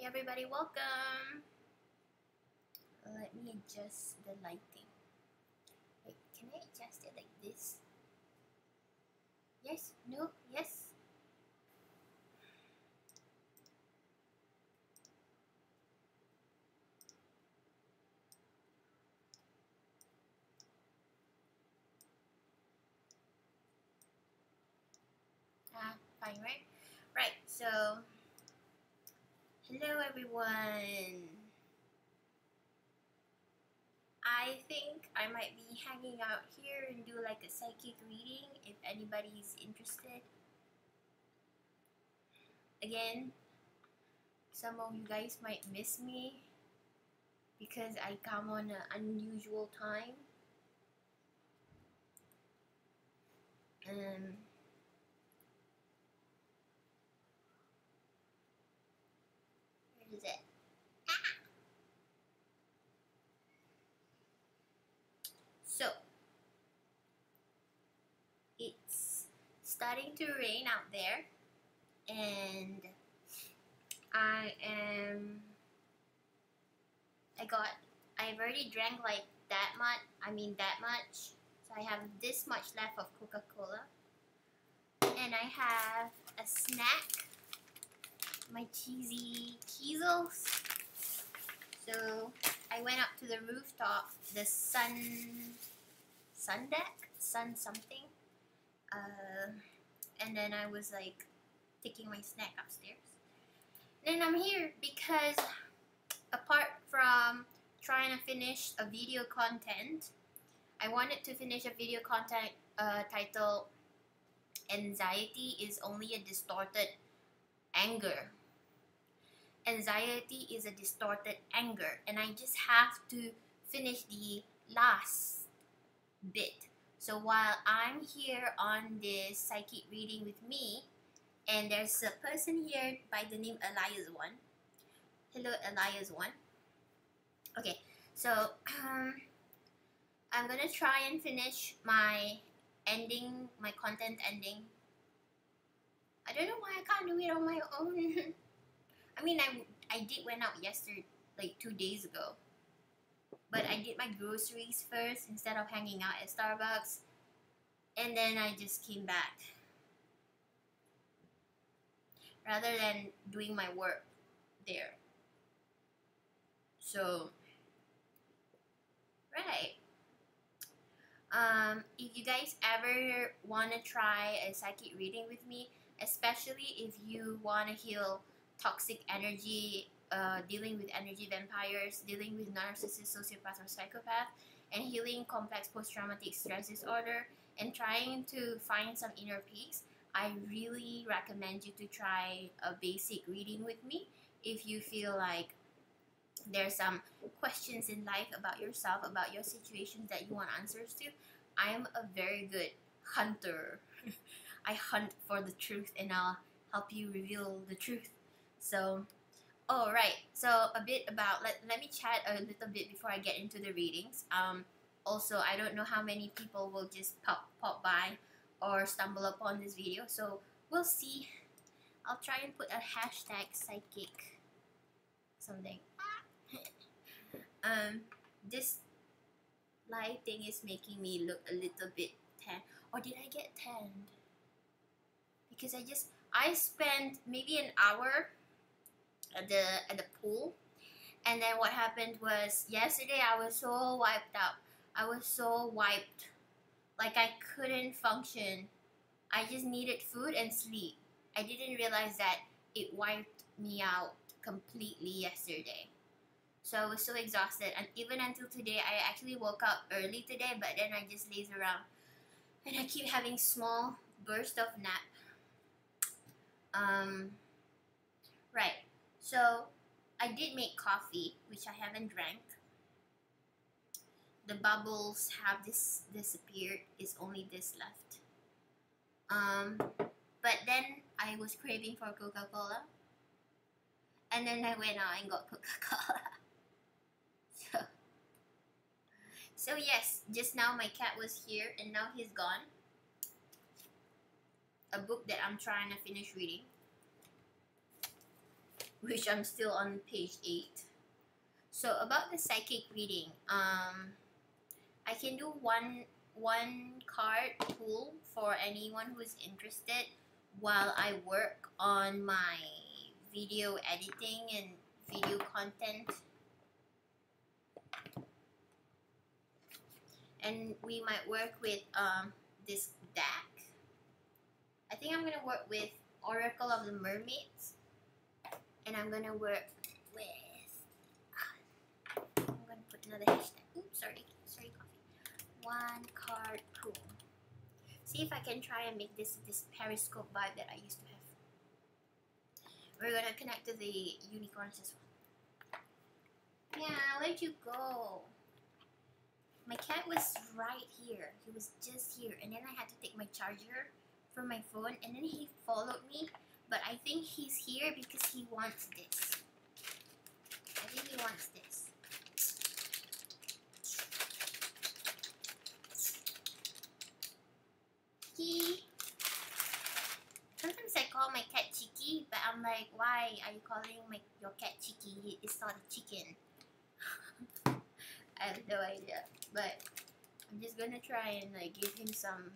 Hey everybody, welcome. Let me adjust the lighting. Wait, can I adjust it like this? Yes? No? Yes? Fine, right? Right, so hello everyone. I think I might be hanging out here and do like a psychic reading if anybody's interested. Again, some of you guys might miss me because I come on an unusual time. Where is it? So, it's starting to rain out there, and I've already drank like that much, so I have this much left of Coca-Cola, and I have a snack, my cheesy cheezels. So I went up to the rooftop, the sun deck, sun something, and then I was like taking my snack upstairs. And I'm here because apart from trying to finish a video content, I wanted to finish a video content titled "Anxiety is only a distorted anger." Anxiety is a distorted anger, and I just have to finish the last bit. So while I'm here on this psychic reading with me, and there's a person here by the name Elias One. Hello, Elias One. Okay, so I'm gonna try and finish my content ending. I don't know why I can't do it on my own. I mean, I did went out yesterday, like 2 days ago. But I did my groceries first instead of hanging out at Starbucks. And then I just came back. Rather than doing my work there. So, right. If you guys ever want to try a psychic reading with me, especially if you want to heal toxic energy, dealing with energy vampires, dealing with narcissist, sociopath, or psychopath, and healing complex post-traumatic stress disorder, and trying to find some inner peace, I really recommend you to try a basic reading with me if you feel like there's some questions in life about yourself, about your situations that you want answers to. I'm a very good hunter. I hunt for the truth, and I'll help you reveal the truth. So, right. So a bit about let me chat a little bit before I get into the readings. Also, I don't know how many people will just pop by or stumble upon this video, so we'll see. I'll try and put a hashtag psychic something. This lighting is making me look a little bit tan. Or did I get tanned? Because I spent maybe an hour at the pool, and then what happened was yesterday I was so wiped out. I was so wiped, like I couldn't function. I just needed food and sleep. I didn't realize that it wiped me out completely yesterday. So I was so exhausted, and even until today, I actually woke up early today, but then I just laze around, and I keep having small bursts of nap. Right. So I did make coffee, which I haven't drank. The bubbles have disappeared. It's only this left. But then I was craving for Coca-Cola, and then I went out and got Coca-Cola. So yes, just now my cat was here, and now he's gone. A book that I'm trying to finish reading. which I'm still on page 8. So about the psychic reading, I can do one card pull for anyone who is interested while I work on my video editing and video content. And we might work with this deck. I think I'm gonna work with Oracle of the Mermaids, and I'm gonna work with. I'm gonna put another hashtag. Oops, sorry, coffee. One card pull. See if I can try and make this periscope vibe that I used to have. We're gonna connect to the unicorns as well. Yeah, where'd you go? My cat was right here. He was just here, and then I had to take my charger from my phone, and then he followed me. But I think he's here because he wants this. I think he wants this. Sometimes I call my cat Chicky, but I'm like, why are you calling your cat Chicky? It's not a chicken. I have no idea, but I'm just gonna try and like give him some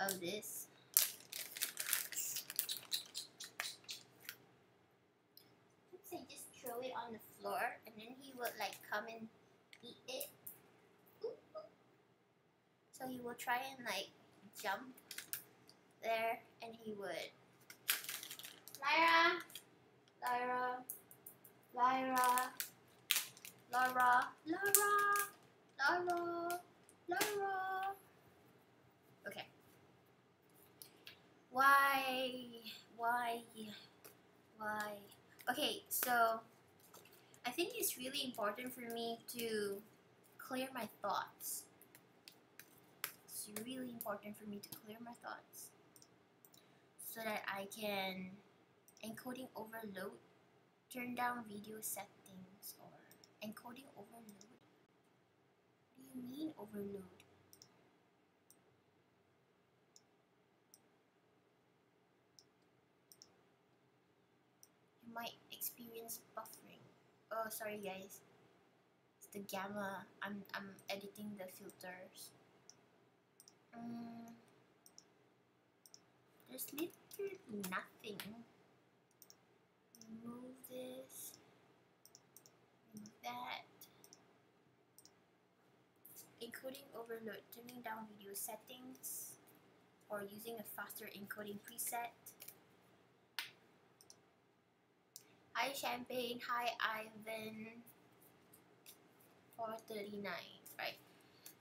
of this. Let's say just throw it on the floor, and then he will like come and eat it. So he will try and like jump there, and he would. Lyra. Okay. Why? Okay, so I think it's really important for me to clear my thoughts. It's really important for me to clear my thoughts so that I can encoding overload, turn down video settings, or encoding overload. What do you mean overload? You might experience buffering. Oh, sorry guys. It's the gamma. I'm editing the filters. There's literally nothing. Remove this. Remove that. Encoding overload. Turning down video settings, or using a faster encoding preset. Hi Champagne. Hi Ivan. 439. Right.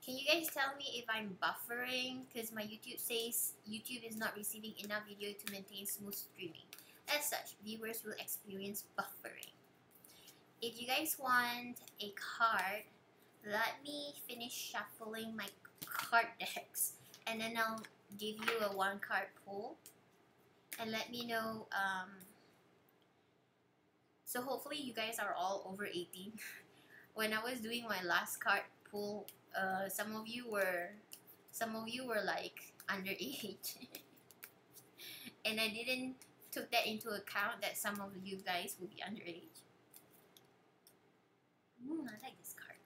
Can you guys tell me if I'm buffering? Because my YouTube says YouTube is not receiving enough video to maintain smooth streaming. As such, viewers will experience buffering. If you guys want a card, let me finish shuffling my card decks, and then I'll give you a one card pull, and let me know. So hopefully you guys are all over 18. When I was doing my last card pull, some of you were like underage, and I didn't took that into account that some of you guys will be underage. I like this card.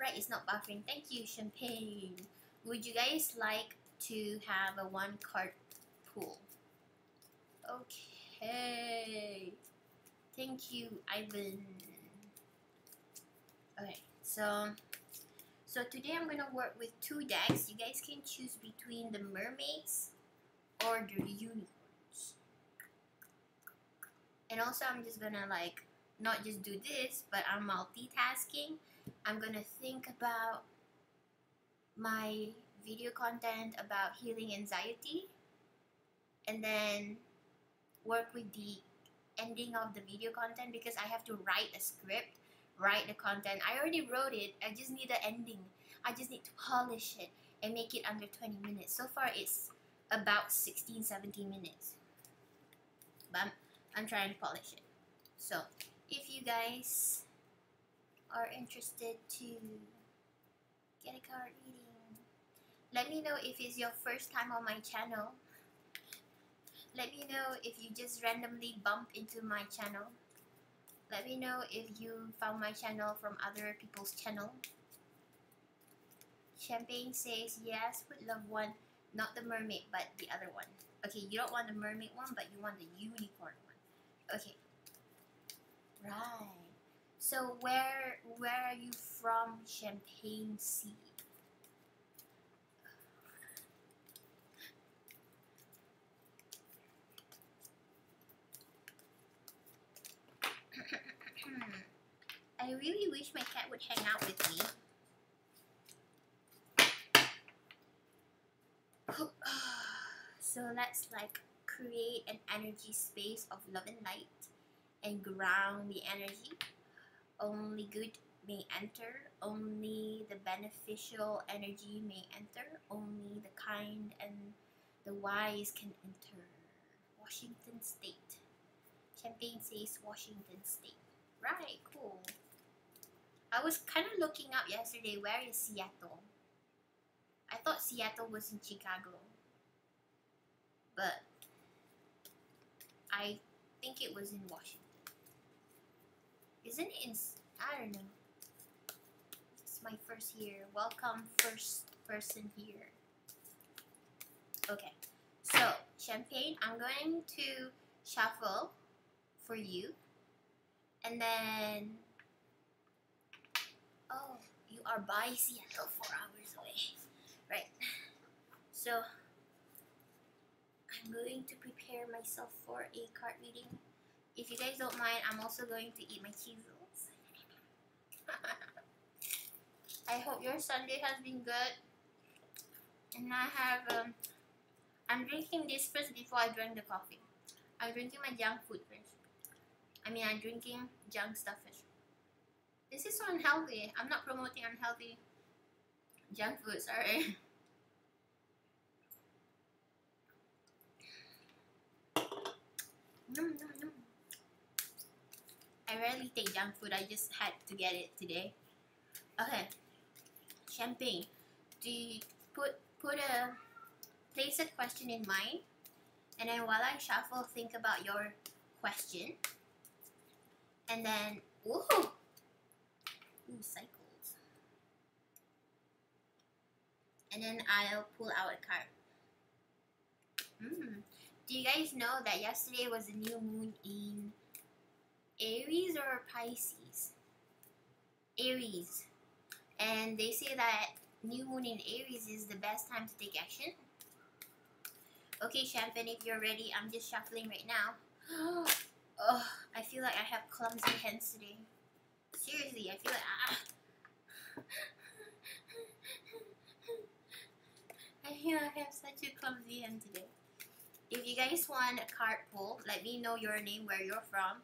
Right, it's not buffering. Thank you, Champagne. Would you guys like to have a one card pull? Okay. Thank you, Ivan. Okay, so today I'm gonna work with two decks. You guys can choose between the mermaids or the unicorns. And also I'm just gonna like not just do this, but I'm multitasking. I'm gonna think about my video content about healing anxiety, and then work with the ending of the video content, because I have to write a script, write the content. I already wrote it. I just need the ending. I just need to polish it and make it under 20 minutes. So far it's about 16-17 minutes, but I'm trying to polish it. So if you guys are interested to get a card reading, let me know if it's your first time on my channel. Let me know if you just randomly bump into my channel. Let me know if you found my channel from other people's channel. Champagne says yes, would love one, not the mermaid, but the other one. Okay, you don't want the mermaid one, but you want the unicorn one. Okay. Right. So where are you from, Champagne Sea? I really wish my cat would hang out with me. So let's like create an energy space of love and light and ground the energy. Only good may enter, only the beneficial energy may enter, only the kind and the wise can enter. Washington State. Champagne says Washington State. Right, cool. I was kind of looking up yesterday, where is Seattle? I thought Seattle was in Chicago, but I think it was in Washington. Isn't it in, I don't know. It's my first year. Welcome, first person here. Okay, so Champagne, I'm going to shuffle for you. And then, oh, you are by Seattle 4 hours away. Right. So, I'm going to prepare myself for a card reading. If you guys don't mind, I'm also going to eat my cheezels. I hope your Sunday has been good. And I have, I'm drinking this first before I drink the coffee. I'm drinking my junk food first. I'm drinking junk stuff first. This is so unhealthy. I'm not promoting unhealthy junk food, sorry. Nom, nom, nom. I rarely take junk food. I just had to get it today. Okay. Champagne. Do you place a question in mind, and then while I shuffle, think about your question. And then, ooh, cycles. And then I'll pull out a card. Do you guys know that yesterday was a new moon in Aries or Pisces? Aries. And they say that new moon in Aries is the best time to take action. Okay, Champagne, if you're ready, I'm just shuffling right now. Oh, I feel like I have clumsy hands today. Seriously, I feel like I have such a clumsy hand today. If you guys want a card pull, let me know your name, where you're from,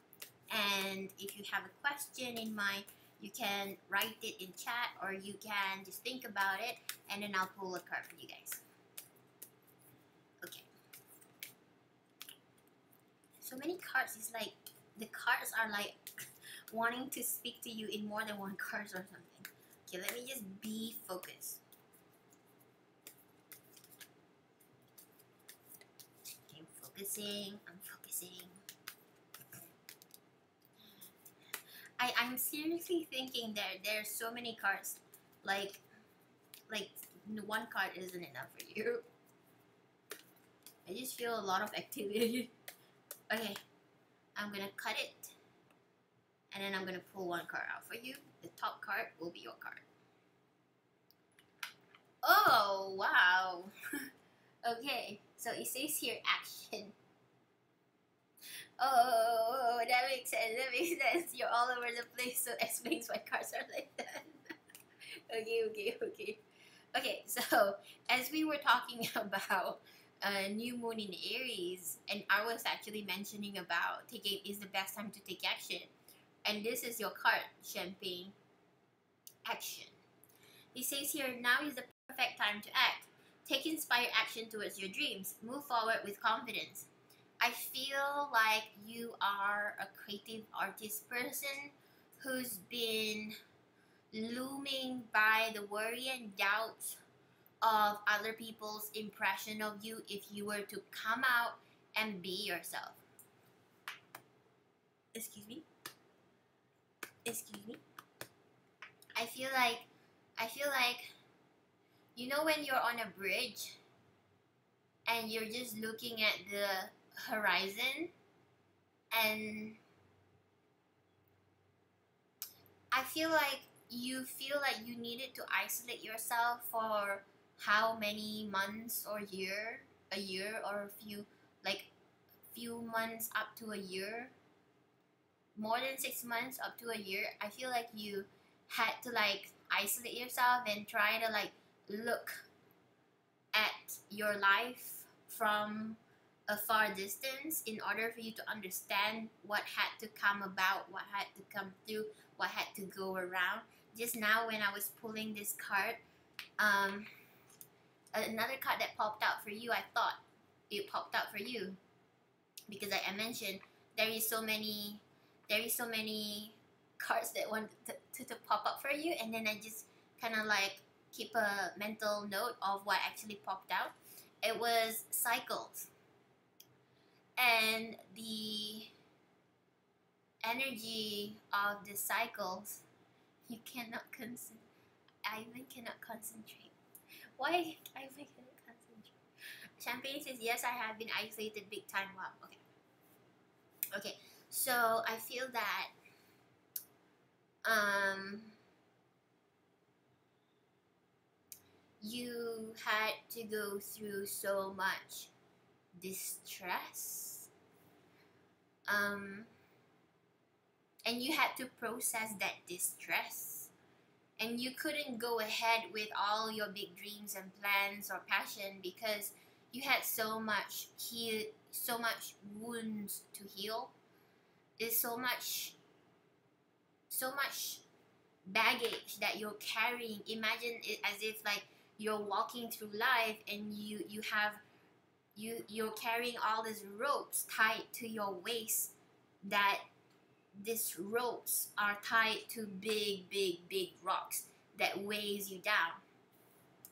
and if you have a question in mind, you can write it in chat, or you can just think about it, and then I'll pull a card for you guys. Okay. So many cards. It's like the cards are like wanting to speak to you in more than one card or something. Okay, let me just be focused. Okay, I'm focusing. I'm seriously thinking there's so many cards. Like one card isn't enough for you. I just feel a lot of activity. Okay, I'm gonna cut it, and then I'm gonna pull one card out for you. The top card will be your card. Oh, wow. Okay, so it says here action. Oh, that makes sense. You're all over the place, so explains why cards are like that. Okay, so as we were talking about new moon in Aries, and I was actually mentioning about is the best time to take action, and this is your card, Champagne. Action. It says here, now is the perfect time to act. Take inspired action towards your dreams. Move forward with confidence. I feel like you are a creative artist person who's been looming by the worry and doubts of other people's impression of you if you were to come out and be yourself. Excuse me. I feel like you know when you're on a bridge and you're just looking at the horizon, and I feel like you needed to isolate yourself for how many months or a year or few months up to a year, more than 6 months up to a year. I feel like you had to like isolate yourself and try to like look at your life from a far distance in order for you to understand what had to come about, what had to come through, what had to go around. Just now when I was pulling this card, another card that popped out for you, I thought it popped out for you because like I mentioned, there is so many cards that want to pop up for you, and then I just kind of like keep a mental note of what actually popped out. It was cycles, and the energy of the cycles, you cannot Ivan cannot concentrate. Why Ivan cannot concentrate? Champagne says, yes, I have been isolated big time. Wow, okay. So I feel that you had to go through so much distress, and you had to process that distress, and you couldn't go ahead with all your big dreams and plans or passion because you had so much wounds to heal. There's so much baggage that you're carrying. Imagine it as if like you're walking through life and you're carrying all these ropes tied to your waist, that these ropes are tied to big rocks that weighs you down.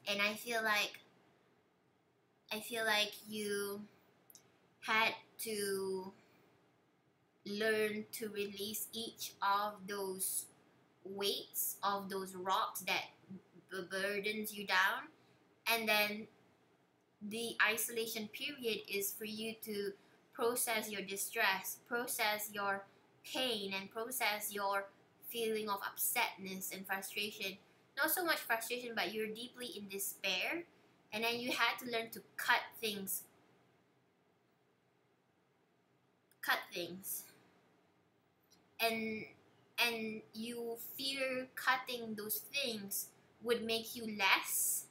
And I feel like you had to learn to release each of those weights of those rocks that burdens you down, and then the isolation period is for you to process your distress, process your pain, and process your feeling of upsetness and frustration. Not so much frustration, but you're deeply in despair, and then you had to learn to cut things, and you fear cutting those things would make you less,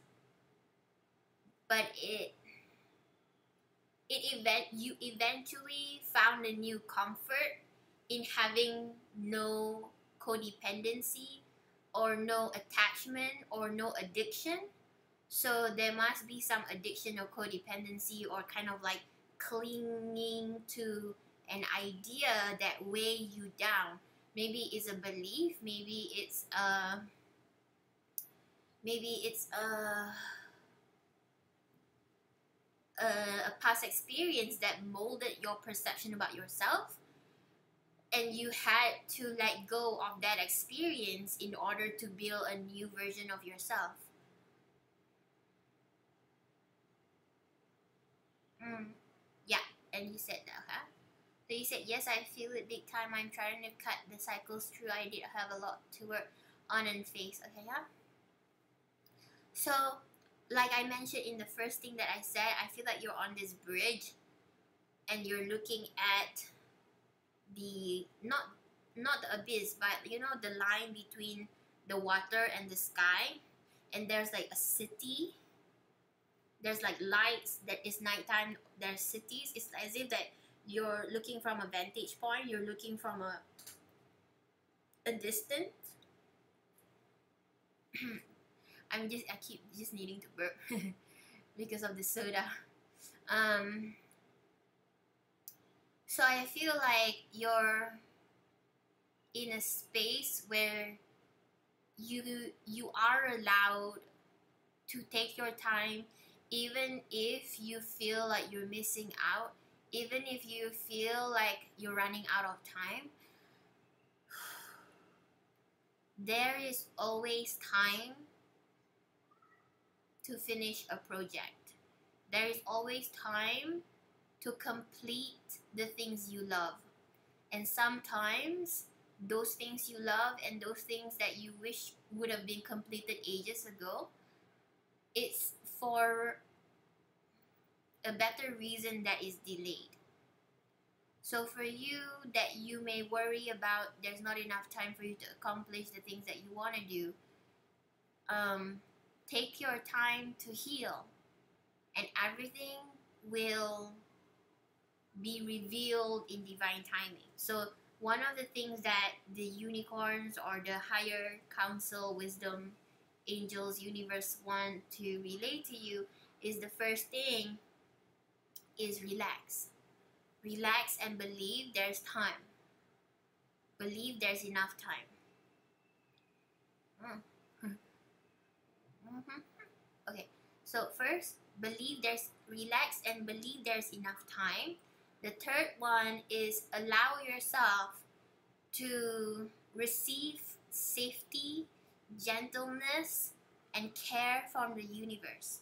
but you eventually found a new comfort in having no codependency or no attachment or no addiction. So there must be some addiction or codependency or kind of like clinging to an idea that weigh you down. Maybe it's a belief, maybe it's a past experience that molded your perception about yourself, and you had to let go of that experience in order to build a new version of yourself. Yeah, and you said that, huh? So you said, yes, I feel it big time. I'm trying to cut the cycles through. I did have a lot to work on and face. Okay, yeah? So, like I mentioned in the first thing that I said, I feel like you're on this bridge and you're looking at the, not the abyss, but you know, the line between the water and the sky. And there's like a city. There's like lights, that is nighttime, there's cities. It's as if that you're looking from a vantage point, you're looking from a distance. I keep just needing to burp because of the soda. So I feel like you're in a space where you are allowed to take your time, even if you feel like you're missing out, even if you feel like you're running out of time, there is always time to finish a project. There is always time to complete the things you love. And sometimes those things you love and those things that you wish would have been completed ages ago, it's for a better reason that is delayed. So for you, that you may worry about there's not enough time for you to accomplish the things that you want to do, take your time to heal, and everything will be revealed in divine timing. So one of the things that the unicorns or the higher council, wisdom, angels, universe want to relay to you is, the first thing is relax. Relax and believe there's time. Believe there's enough time. Okay, so first, relax and believe there's enough time. The third one is allow yourself to receive safety, gentleness, and care from the universe.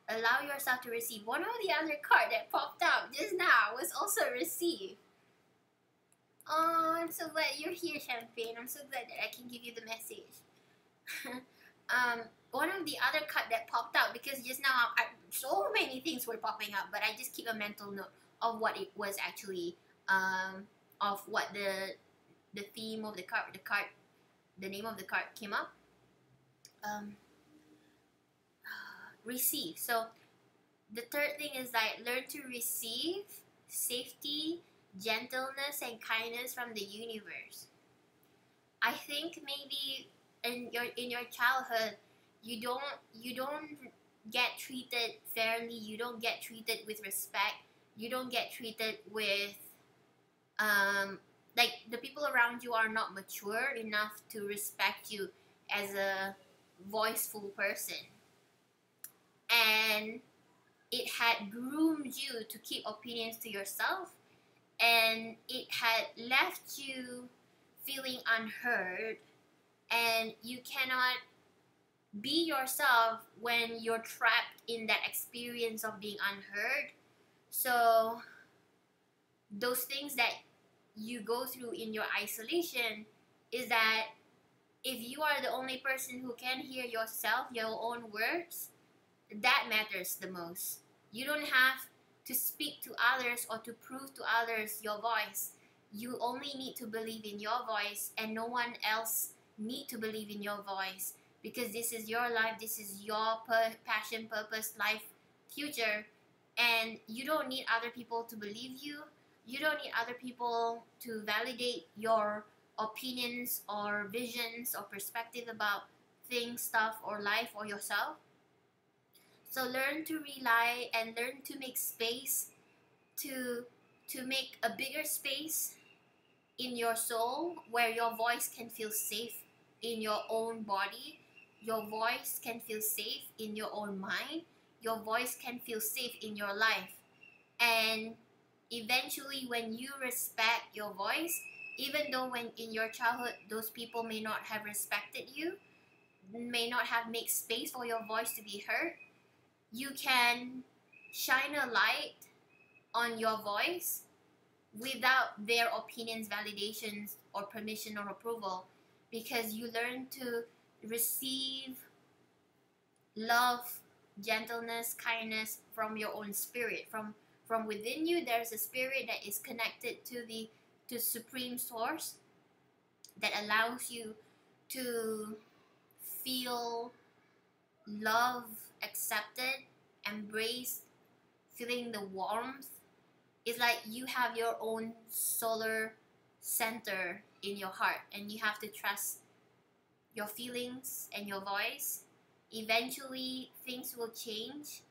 Allow yourself to receive. One of the other card that popped up just now was also receive. Oh, I'm so glad you're here, Champagne. I'm so glad that I can give you the message. One of the other card that popped out, because just now so many things were popping up, but I just keep a mental note of what it was actually, of what the theme of the card, the name of the card came up. Receive. So the third thing is that learn to receive safety, gentleness, and kindness from the universe. I think maybe in your childhood, you don't get treated fairly. You don't get treated with respect. You don't get treated with like, the people around you are not mature enough to respect you as a voiceful person, and it had groomed you to keep opinions to yourself, and it had left you feeling unheard, and you cannot be yourself when you're trapped in that experience of being unheard. So those things that you go through in your isolation is that if you are the only person who can hear yourself, your own words, that matters the most. You don't have to speak to others or to prove to others your voice. You only need to believe in your voice, and no one else need to believe in your voice, because this is your life, this is your passion, purpose, life, future, and you don't need other people to believe you. You don't need other people to validate your opinions or visions or perspective about things, stuff, or life, or yourself. So learn to rely and learn to make space, to make a bigger space in your soul where your voice can feel safe in your own body. Your voice can feel safe in your own mind. Your voice can feel safe in your life. And eventually, when you respect your voice, even though when in your childhood those people may not have respected you, may not have made space for your voice to be heard, you can shine a light on your voice without their opinions, validations, or permission or approval, because you learn to receive love, gentleness, kindness from your own spirit. From within you, there's a spirit that is connected to Supreme Source that allows you to feel love, accepted, embraced, feeling the warmth. It's like you have your own solar center in your heart, and you have to trust your feelings and your voice. Eventually, things will change,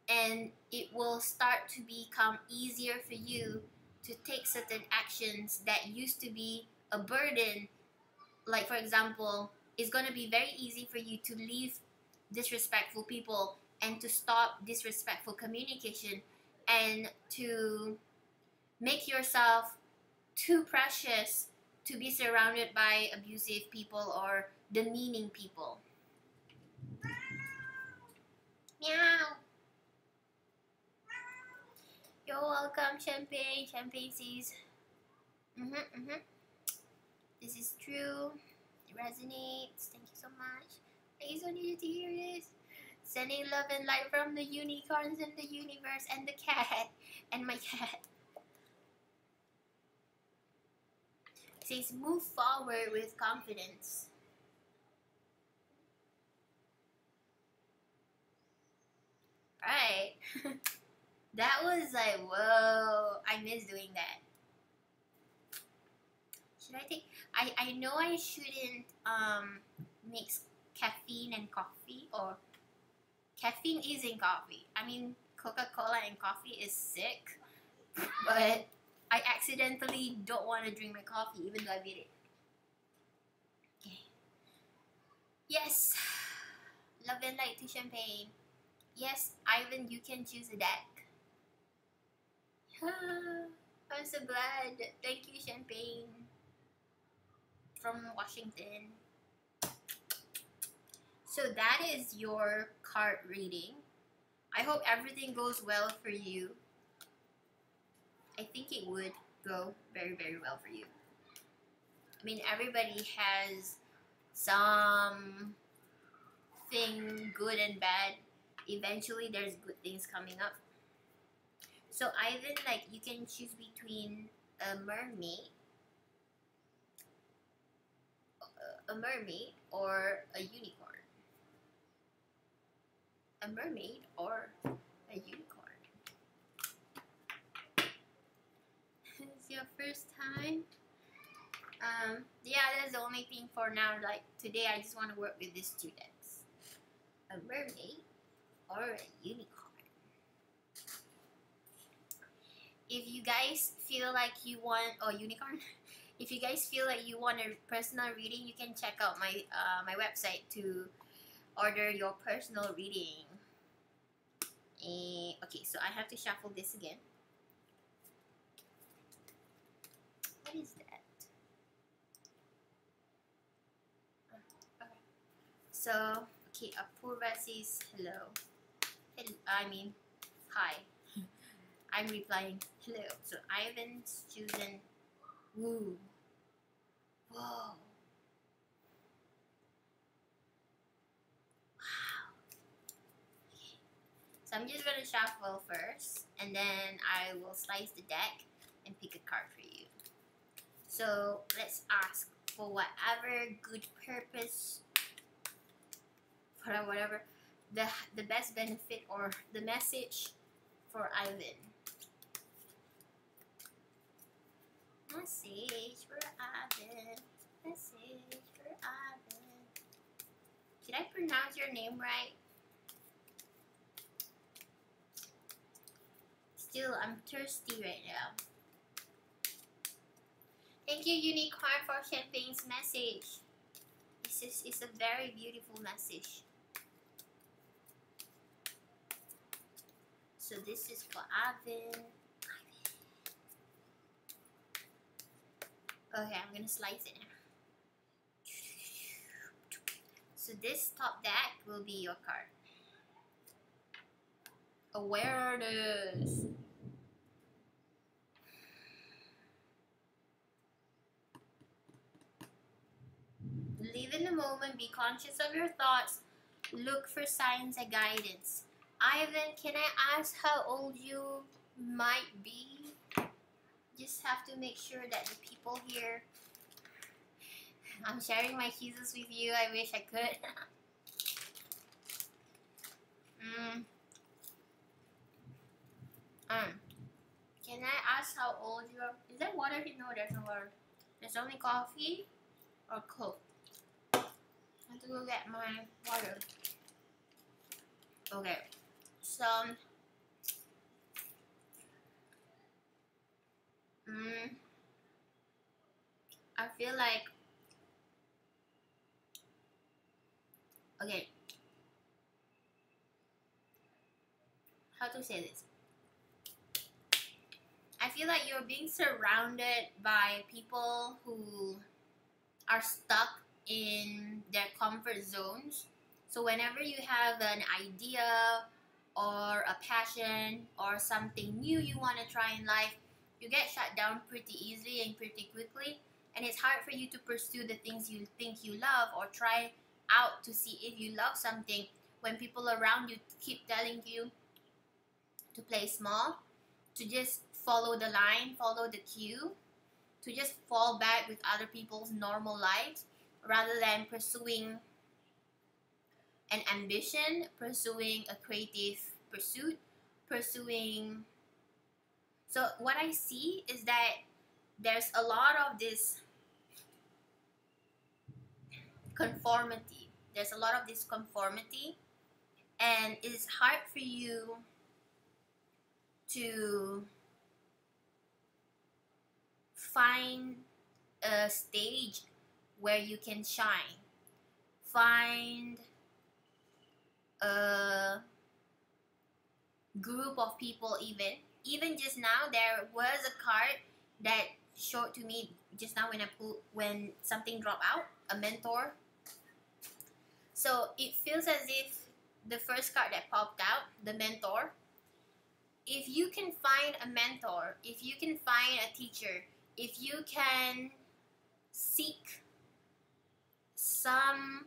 and it will start to become easier for you to take certain actions that used to be a burden. Like, for example, it's going to be very easy for you to leave disrespectful people and to stop disrespectful communication, and to make yourself too precious to be surrounded by abusive people or demeaning people. Meow. You're welcome, Champagne. Champagne says, this is true. It resonates. Thank you so much. I so needed to hear this. Sending love and light from the unicorns in the universe and the cat. And my cat. It says, move forward with confidence. Right. That was like, whoa. I miss doing that. Should I take... I know I shouldn't mix caffeine and coffee, or caffeine is in coffee. I mean, Coca-Cola and coffee is sick, but I accidentally don't want to drink my coffee even though I made it. Okay. Yes. Love and light to Champagne. Yes, Ivan, you can choose a deck. I'm so glad. Thank you, Champagne. From Washington. So that is your card reading. I hope everything goes well for you. I think it would go very, very well for you. I mean, everybody has something good and bad. Eventually, there's good things coming up. So Ivan, like, you can choose between a mermaid or a unicorn. A mermaid or a unicorn. It's your first time? Yeah, that's the only thing for now. Like, today I just want to work with these two decks. A mermaid or a unicorn. If you guys feel like you want, or unicorn, if you guys feel like you want a personal reading, you can check out my my website to order your personal reading. Okay, so I have to shuffle this again. What is that? Okay. So, okay, Apurva says hello. I mean, hi. I'm replying hello. So Ivan's choosing woo. Whoa. Wow. Okay. So I'm just gonna shuffle first, and then I will slice the deck and pick a card for you. So let's ask for whatever good purpose, for whatever the best benefit or the message for Ivan. Message for Ivan. Message for Ivan. Did I pronounce your name right? Still, I'm thirsty right now. Thank you, Unicorn, for Champagne's message. This is a very beautiful message. So this is for Ivan. Okay, I'm gonna slice it now. So this top deck will be your card. Awareness. Live in the moment, be conscious of your thoughts, look for signs and guidance. Ivan, can I ask how old you might be? Just have to make sure that the people here, I'm sharing my kisses with you. I wish I could. Can I ask how old you are? Is there water here? No, there's no water. There's only coffee or Coke. I have to go get my water. Okay, so I feel like, okay, how to say this? I feel like you're being surrounded by people who are stuck in their comfort zones. So whenever you have an idea or a passion or something new you want to try in life, you get shut down pretty easily and pretty quickly. And it's hard for you to pursue the things you think you love or try out to see if you love something when people around you keep telling you to play small, to just follow the line, follow the cue, to just fall back with other people's normal lives rather than pursuing an ambition, pursuing a creative pursuit, pursuing. So, what I see is that there's a lot of this conformity. There's a lot of this conformity, and it's hard for you to find a stage where you can shine, find a group of people. Even just now there was a card that showed to me just now when something dropped out, a mentor. So it feels as if the first card that popped out, the mentor, if you can find a mentor, if you can find a teacher, if you can seek some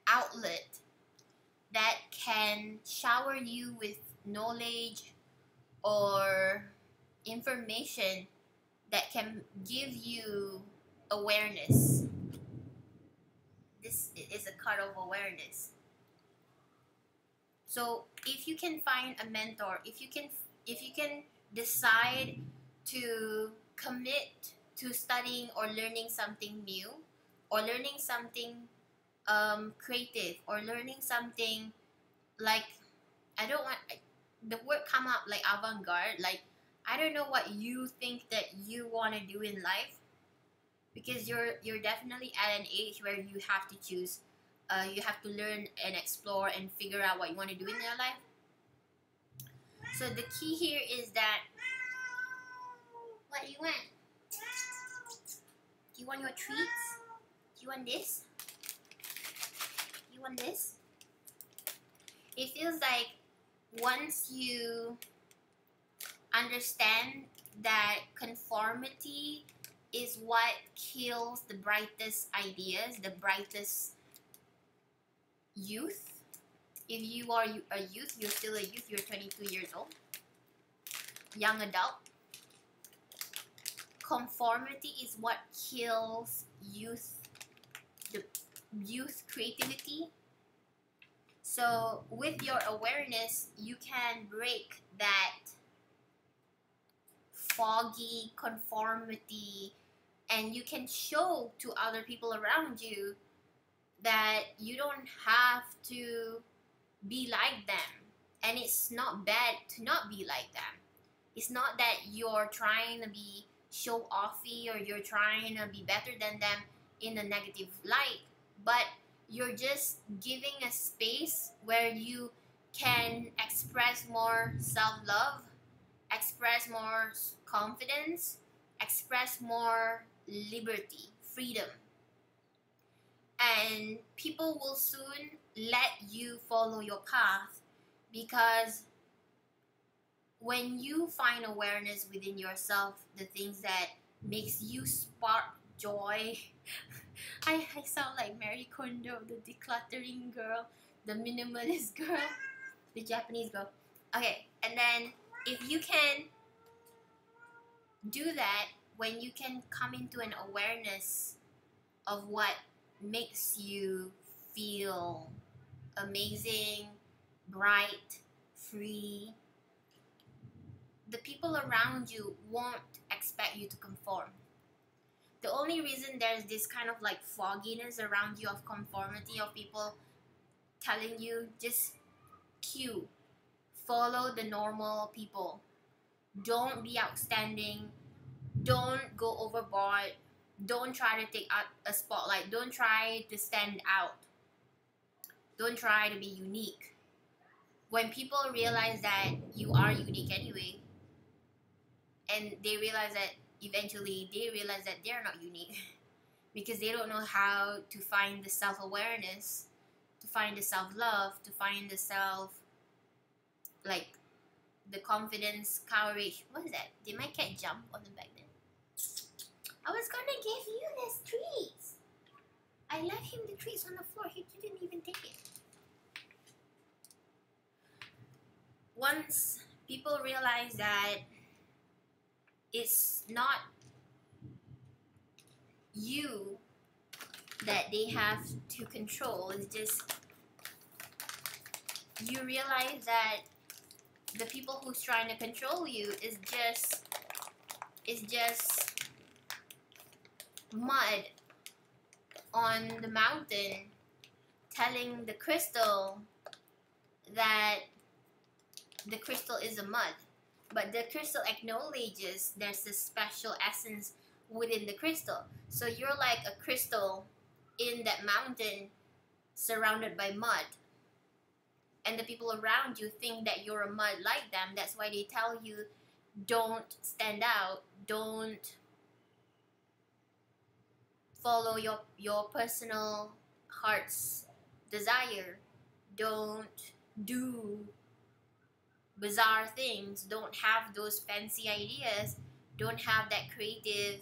outlet that can shower you with knowledge or information that can give you awareness. This is a card of awareness. So if you can find a mentor, if you can decide to commit to studying or learning something new, or learning something creative, or learning something like, I don't want the word come up like avant-garde, like I don't know what you think that you want to do in life, because you're definitely at an age where you have to choose. You have to learn and explore and figure out what you want to do in your life. So the key here is that, what do you want? Do you want your treats? Do you want this? Do you want this? It feels like once you understand that conformity is what kills the brightest ideas, the brightest youth. If you are a youth, you're still a youth, you're 22 years old, young adult. Conformity is what kills youth, the youth creativity. So with your awareness, you can break that foggy conformity, and you can show to other people around you that you don't have to be like them. And it's not bad to not be like them. It's not that you're trying to be show offy or you're trying to be better than them in a negative light, but you're just giving a space where you can express more self-love, express more confidence, express more liberty, freedom. And people will soon let you follow your path, because when you find awareness within yourself, the things that makes you spark joy. I sound like Mary Kondo, the decluttering girl, the minimalist girl, the Japanese girl. Okay, and then if you can do that, when you can come into an awareness of what makes you feel amazing, bright, free, the people around you won't expect you to conform. The only reason there's this kind of like fogginess around you of conformity, of people telling you just follow the normal people, don't be outstanding, don't go overboard, don't try to take out a spotlight, don't try to stand out. Don't try to be unique. When people realize that you are unique anyway, and they realize that eventually they realize that they're not unique because they don't know how to find the self-awareness, to find the self-love, to find the self, like the confidence, courage. What is that? Did my cat jump on the back then? I was gonna give you this treats. I left him the treats on the floor. He didn't even take it. Once people realize that it's not you that they have to control, it's just you realize that the people who's trying to control you is just mud on the mountain telling the crystal that the crystal is a mud. But the crystal acknowledges there's a special essence within the crystal. So you're like a crystal in that mountain surrounded by mud. And the people around you think that you're a mud like them. That's why they tell you, don't stand out, don't follow your personal heart's desire, don't do bizarre things, don't have those fancy ideas, don't have that creative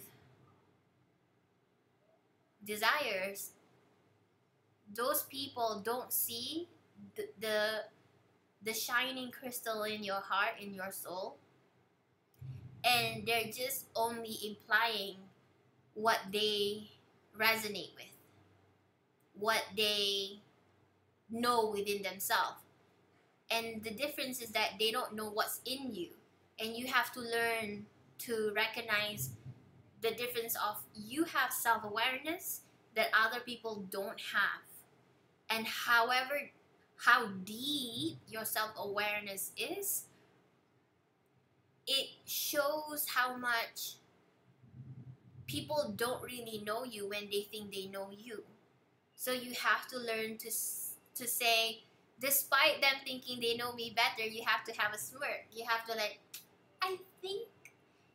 desires. Those people don't see the shining crystal in your heart, in your soul, and they're just only implying what they resonate with, what they know within themselves. And the difference is that they don't know what's in you, and you have to learn to recognize the difference of you have self-awareness that other people don't have. And however, how deep your self-awareness is, it shows how much people don't really know you when they think they know you. So you have to learn to say, despite them thinking they know me better, you have to have a smirk. You have to like, I think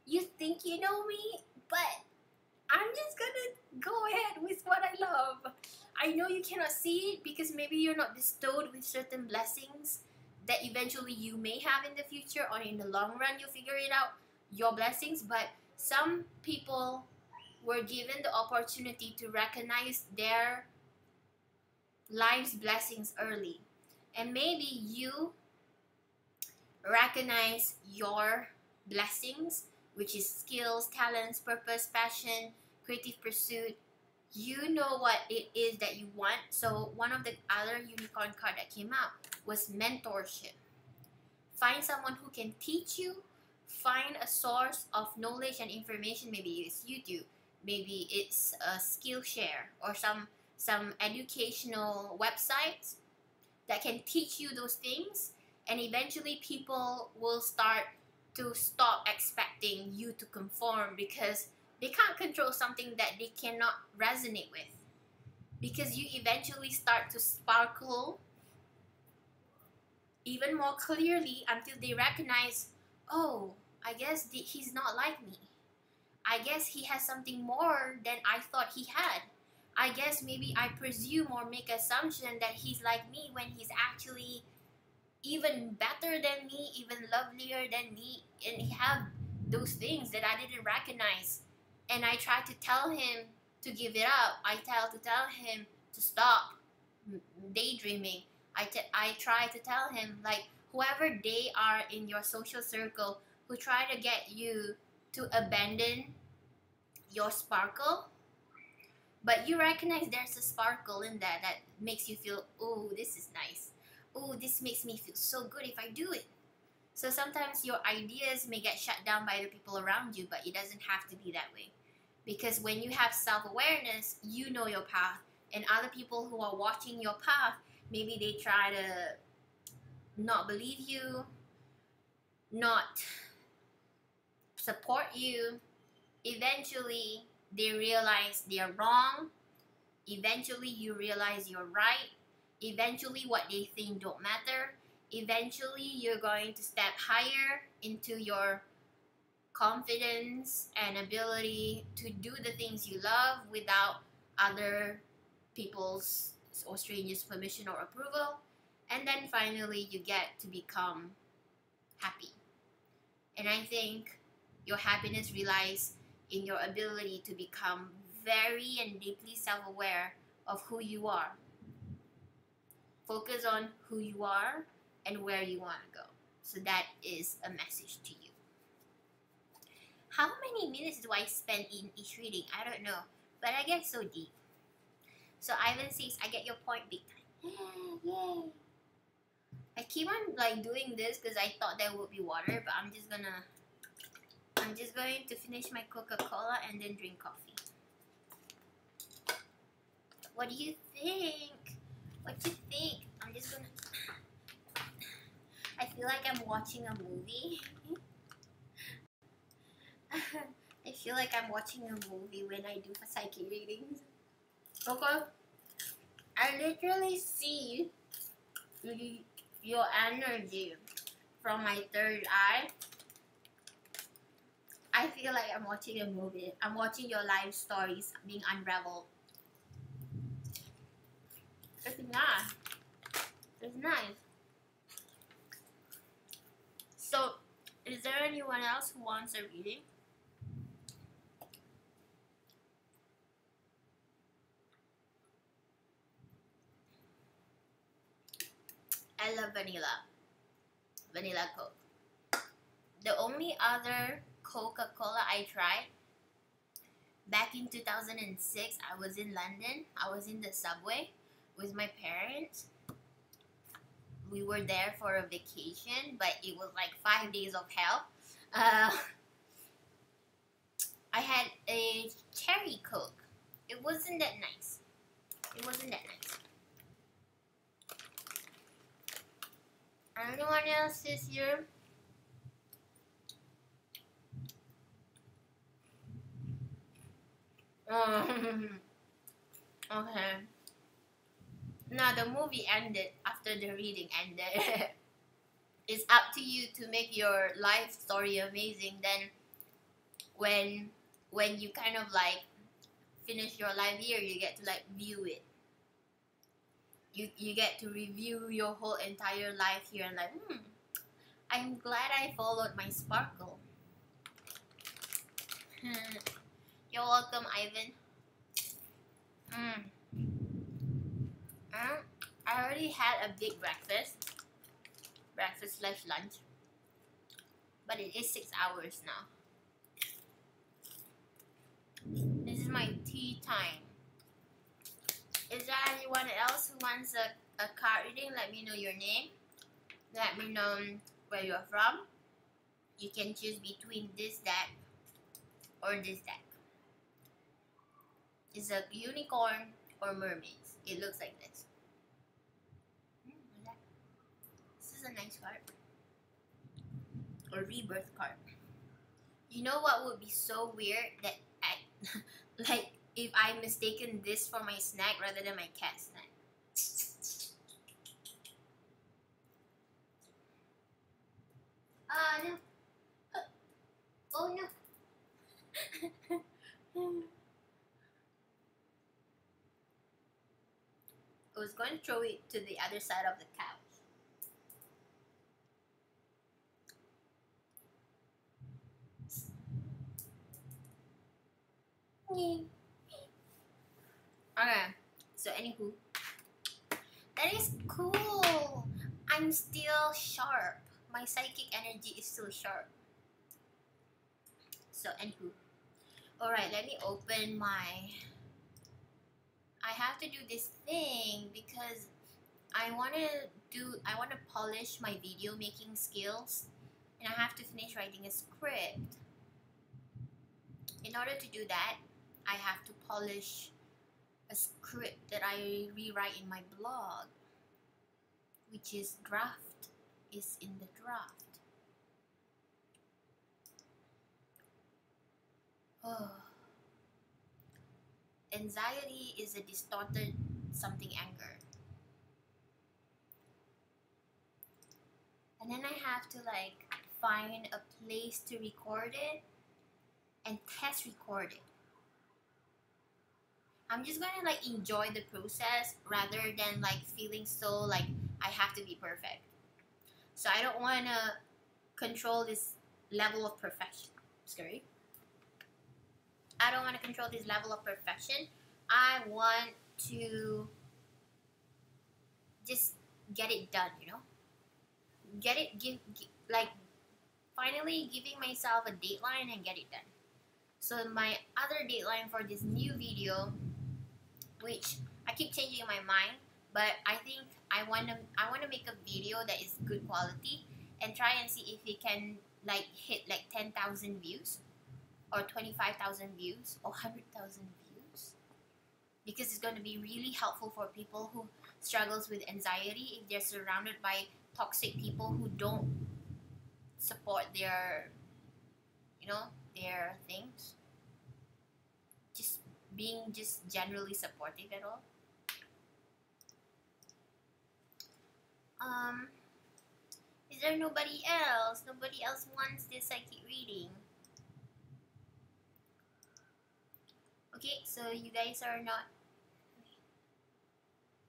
you think you know me, but I'm just gonna go ahead with what I love. I know you cannot see it because maybe you're not bestowed with certain blessings that eventually you may have in the future, or in the long run you'll figure it out, your blessings. But some people were given the opportunity to recognize their life's blessings early. And maybe you recognize your blessings, which is skills, talents, purpose, passion, creative pursuit. You know what it is that you want. So one of the other unicorn card that came out was mentorship. Find someone who can teach you. Find a source of knowledge and information. Maybe it's YouTube. Maybe it's a Skillshare or some educational websites that can teach you those things. And eventually people will start to stop expecting you to conform, because they can't control something that they cannot resonate with. Because you eventually start to sparkle even more clearly until they recognize, oh, I guess he's not like me. I guess he has something more than I thought he had. I guess maybe I presume or make assumption that he's like me when he's actually even better than me, even lovelier than me, and he have those things that I didn't recognize. And I try to tell him to give it up. I tell him to stop daydreaming. I try to tell him, like, whoever they are in your social circle who try to get you to abandon your sparkle, but you recognize there's a sparkle in that makes you feel, oh, this is nice. Oh, this makes me feel so good if I do it. So sometimes your ideas may get shut down by the people around you, but it doesn't have to be that way. Because when you have self-awareness, you know your path. And other people who are watching your path, maybe they try to not believe you, not support you. Eventually, they realize they're wrong. Eventually, you realize you're right. Eventually, what they think don't matter. Eventually, you're going to step higher into your confidence and ability to do the things you love without other people's or strangers' permission or approval. And then finally, you get to become happy. And I think your happiness relies in your ability to become very and deeply self-aware of who you are. Focus on who you are and where you want to go. So that is a message to you. How many minutes do I spend in each reading? I don't know, but I get so deep. So Ivan says, I get your point big time. Yay! I keep on like doing this because I thought there would be water, but I'm just going to finish my Coca-Cola and then drink coffee. What do you think? What do you think? I'm just gonna... I feel like I'm watching a movie. I feel like I'm watching a movie when I do psychic readings. Okay? I literally see your energy from my third eye. I feel like I'm watching a movie. I'm watching your life stories being unraveled. It's nice. It's nice. So, is there anyone else who wants a reading? I love vanilla Coke. The only other Coca-Cola I tried back in 2006, I was in London. I was in the subway with my parents. We were there for a vacation, but it was like 5 days of hell. I had a cherry Coke. It wasn't that nice. It wasn't that nice. Anyone else is here? Okay. Now the movie ended after the reading ended. It's up to you to make your life story amazing. Then when you kind of like finish your life here, you get to like view it. You get to review your whole entire life here and like, I'm glad I followed my sparkle. You're welcome, Ivan. I already had a big breakfast / lunch, but it is 6 hours now. This is my tea time. Is there anyone else who wants a card reading? Let me know your name. Let me know where you're from. You can choose between this deck or this deck. It's a unicorn or mermaids. It looks like this. This is a nice card. Or rebirth card. You know what would be so weird? That I like if I mistaken this for my snack rather than my cat snack. No. Oh no. I was going to throw it to the other side of the couch. Okay, so anywho, that is cool. I'm still sharp. My psychic energy is still sharp. So anywho, alright, let me open my... I have to do this thing because I want to polish my video making skills, and I have to finish writing a script. In order to do that, I have to polish a script that I rewrite in my blog, which is in the draft. Oh. Anxiety is a distorted something anger. and then I have to like find a place to record it and test record it. I'm just gonna like enjoy the process rather than like feeling so like I have to be perfect. So I don't wanna control this level of perfection. Scary. I don't want to control this level of perfection. I want to just get it done, you know? Like finally giving myself a deadline and get it done. So my other deadline for this new video, which I keep changing my mind, but I think I wanna make a video that is good quality and try and see if it can like hit like 10,000 views or 25,000 views or 100,000 views, because it's going to be really helpful for people who struggles with anxiety if they're surrounded by toxic people who don't support their, you know, their things. Just being just generally supportive at all. Is there nobody else? Nobody else wants this psychic reading. Okay, so you guys are not...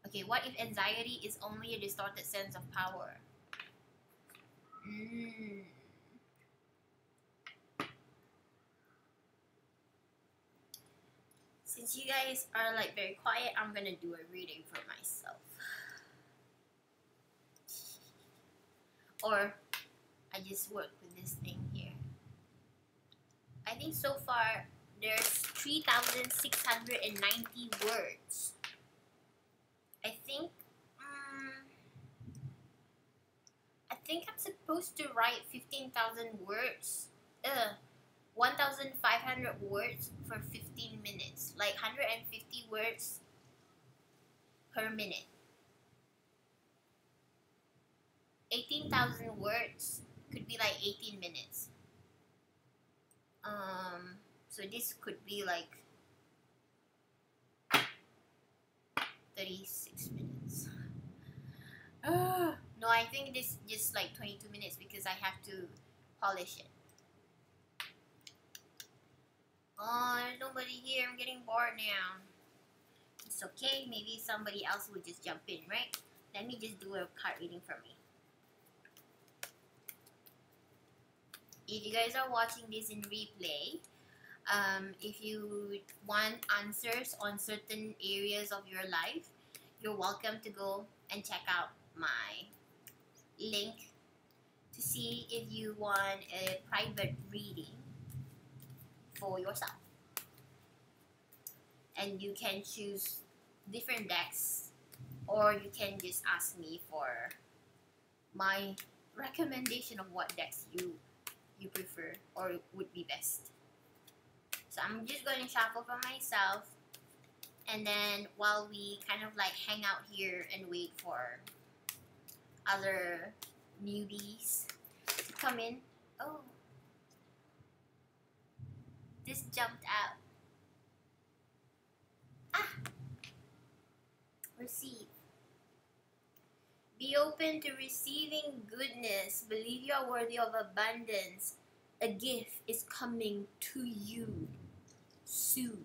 Okay, what if anxiety is only a distorted sense of power? Since you guys are like very quiet, I'm gonna do a reading for myself. Or I just work with this thing here. I think so far there's 3,690 words. I think I'm supposed to write 15,000 words. 1,500 words for 15 minutes. Like 150 words per minute. 18,000 words could be like 18 minutes. So this could be like 36 minutes. No, I think this just like 22 minutes because I have to polish it. Oh, there's nobody here. I'm getting bored now. It's okay. Maybe somebody else will just jump in, right? Let me just do a card reading for me. If you guys are watching this in replay, if you want answers on certain areas of your life, you're welcome to go and check out my link to see if you want a private reading for yourself. And you can choose different decks, or you can just ask me for my recommendation of what decks you prefer or would be best. So I'm just going to shuffle for myself, and then while we kind of like hang out here and wait for other newbies to come in. Oh, this jumped out. Receive. Be open to receiving goodness. Believe you are worthy of abundance. A gift is coming to you soon.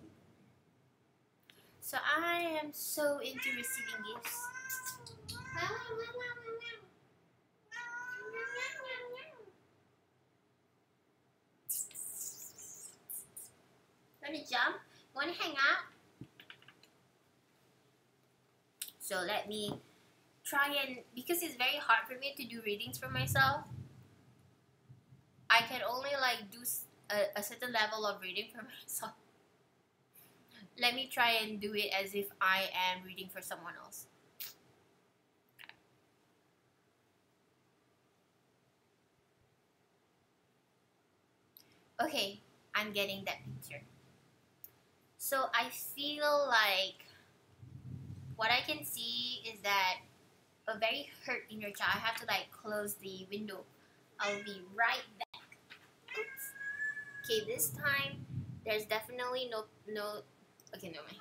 So I am so into receiving gifts. Want to jump? Want to hang out? So let me try and, because it's very hard for me to do readings for myself, I can only like do a certain level of reading for myself. Let me try and do it as if I am reading for someone else. Okay, I'm getting that picture. So I feel like what I can see is that a very hurt inner child. I have to like close the window. I'll be right back. Oops. Okay, this time there's definitely no. Okay, no mind.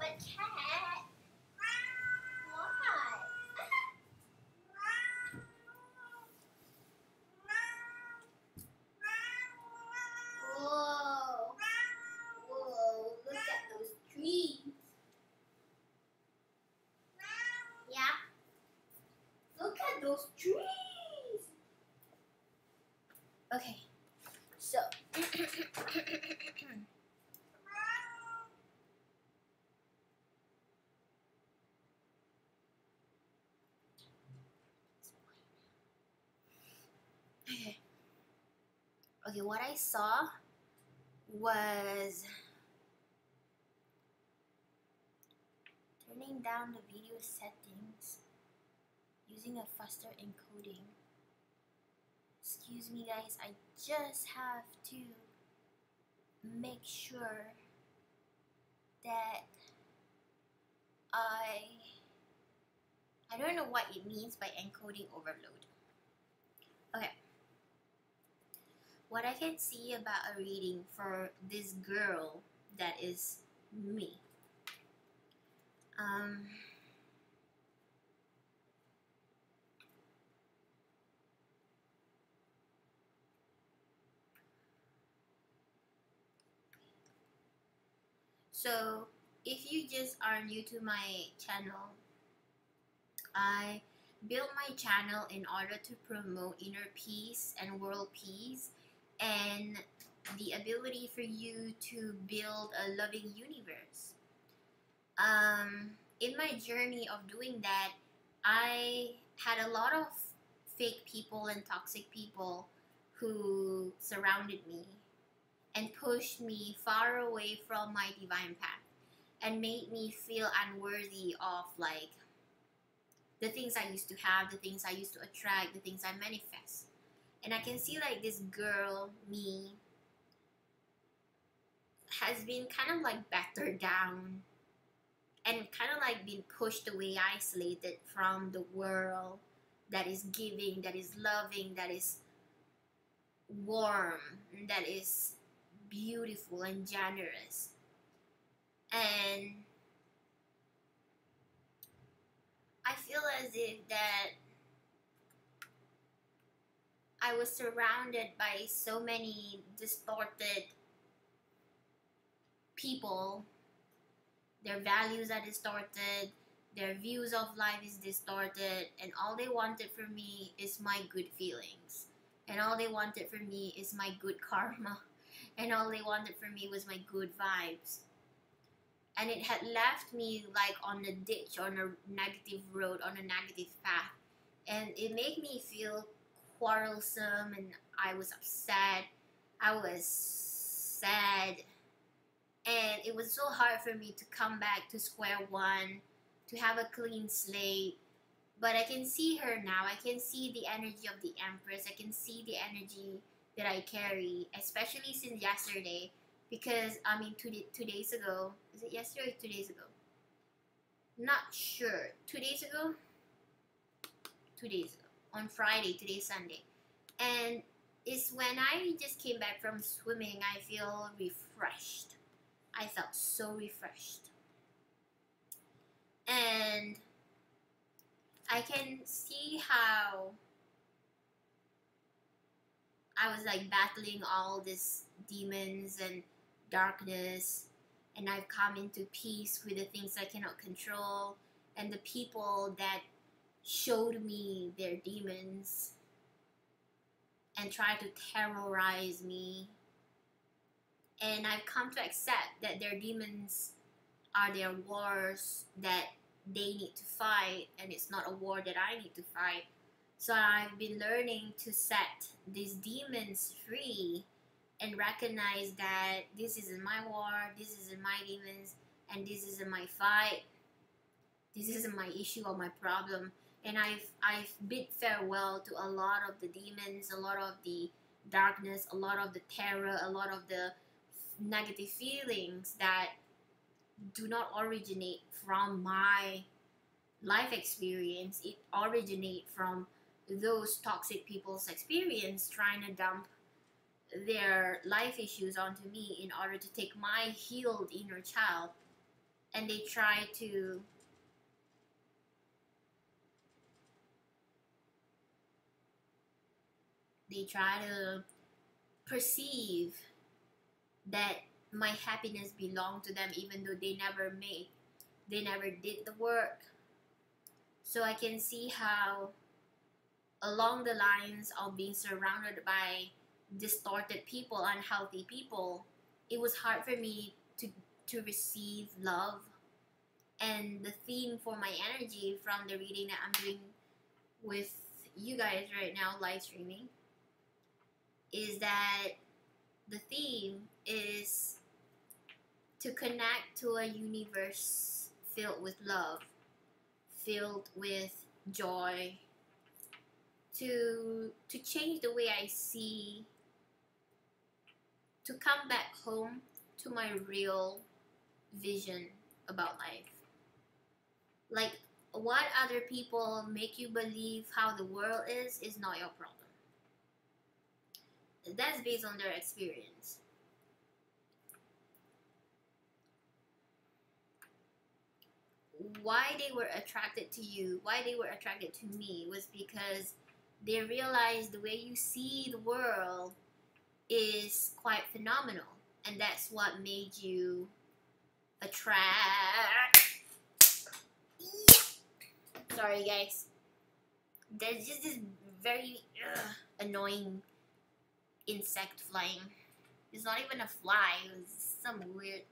But cat. those trees. Okay, so okay, what I saw was turning down the video settings using a faster encoding. Excuse me guys, I just have to make sure that I don't know what it means by encoding overload. Okay. What I can see about a reading for this girl that is me. So if you just are new to my channel, I built my channel in order to promote inner peace and world peace and the ability for you to build a loving universe. In my journey of doing that, I had a lot of fake people and toxic people who surrounded me and pushed me far away from my divine path and made me feel unworthy of like the things I used to have, the things I used to attract, the things I manifest. And I can see like this girl, me, has been kind of like battered down and kind of like been pushed away, isolated from the world that is giving, that is loving, that is warm, that is beautiful and generous. And I feel as if that I was surrounded by so many distorted people. Their values are distorted, their views of life is distorted, and all they wanted from me is my good feelings. And all they wanted from me is my good karma. And all they wanted from me was my good vibes. And it had left me like on a ditch, on a negative road, on a negative path. And it made me feel quarrelsome, and I was upset. I was sad. And it was so hard for me to come back to square one, to have a clean slate. But I can see her now. I can see the energy of the Empress. I can see the energy that I carry, especially since yesterday. Because, I mean, 2 days ago, is it yesterday or 2 days ago? Not sure. 2 days ago? 2 days ago. On Friday, today's Sunday. And it's when I just came back from swimming, I feel refreshed. I felt so refreshed. And I can see how I was like battling all these demons and darkness, and I've come into peace with the things I cannot control and the people that showed me their demons and tried to terrorize me. And I've come to accept that their demons are their wars that they need to fight, and it's not a war that I need to fight. So I've been learning to set these demons free and recognize that this isn't my war, this isn't my demons, and this isn't my fight. This isn't my issue or my problem. And I've bid farewell to a lot of the demons, a lot of the darkness, a lot of the terror, a lot of the negative feelings that do not originate from my life experience. It originates from those toxic people's experience trying to dump their life issues onto me in order to take my healed inner child. And they try to perceive that my happiness belonged to them, even though they never did the work. So I can see how along the lines of being surrounded by distorted people, unhealthy people, it was hard for me to receive love. And the theme for my energy from the reading that I'm doing with you guys right now, live streaming, is that the theme is to connect to a universe filled with love, filled with joy, to change the way I see, to come back home to my real vision about life. Like, what other people make you believe how the world is not your problem. That's based on their experience. Why they were attracted to you, why they were attracted to me, was because they realized the way you see the world is quite phenomenal, and that's what made you attract. Yeah. Sorry guys, there's just this very annoying insect flying. It's not even a fly, it was some weird,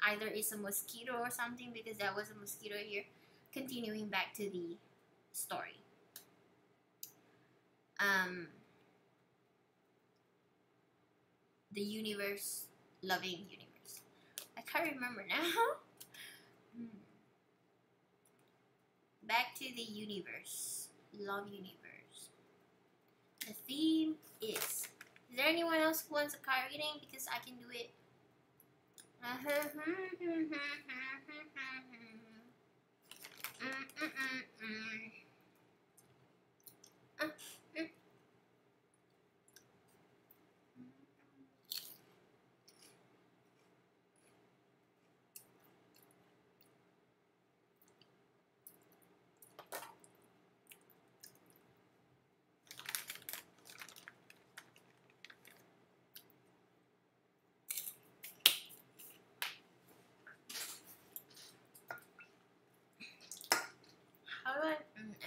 either it's a mosquito or something, because there was a mosquito here. Continuing back to the story. The universe, loving universe. I can't remember now. Back to the universe, love universe. The theme is there anyone else who wants a card reading? Because I can do it.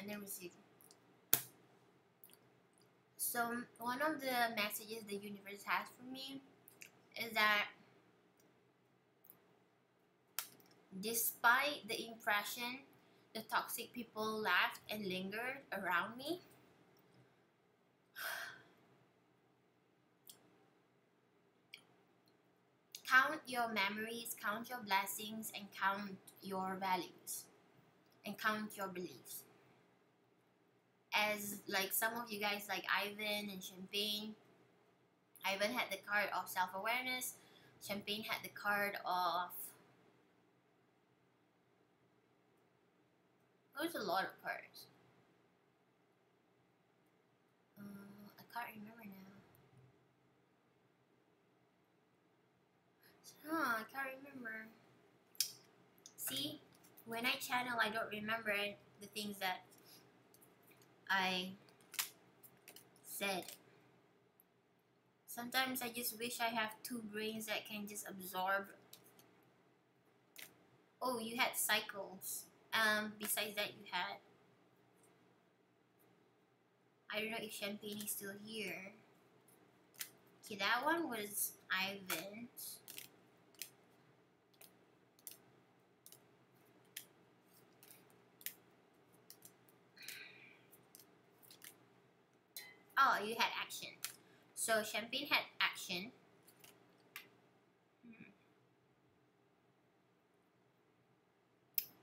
And then receive. So one of the messages the universe has for me is that despite the impression the toxic people left and lingered around me, count your memories, count your blessings, and count your values, and count your beliefs. As like some of you guys, like Ivan and Champagne. Ivan had the card of self-awareness. Champagne had the card of... There's a lot of cards. I can't remember now. I can't remember. See, when I channel, I don't remember the things that I said. Sometimes I just wish I have two brains that can just absorb. Oh, you had cycles. Besides that, you had... I don't know if Champagne is still here. Okay, that one was Ivan's. Oh, you had action. So Champagne had action.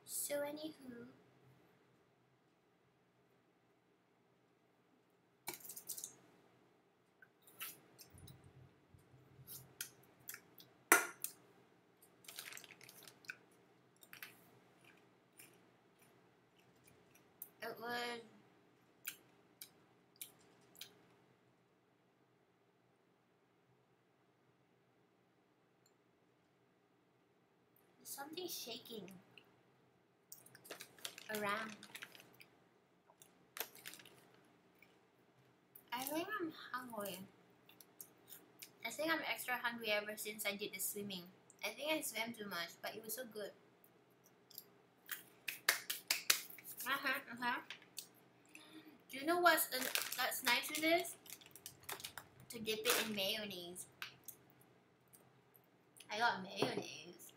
So anywho, it was something shaking around. I think I'm hungry. I think I'm extra hungry ever since I did the swimming. I think I swam too much, but it was so good. Do you know what's That's nice with this, to dip it in mayonnaise. I got mayonnaise,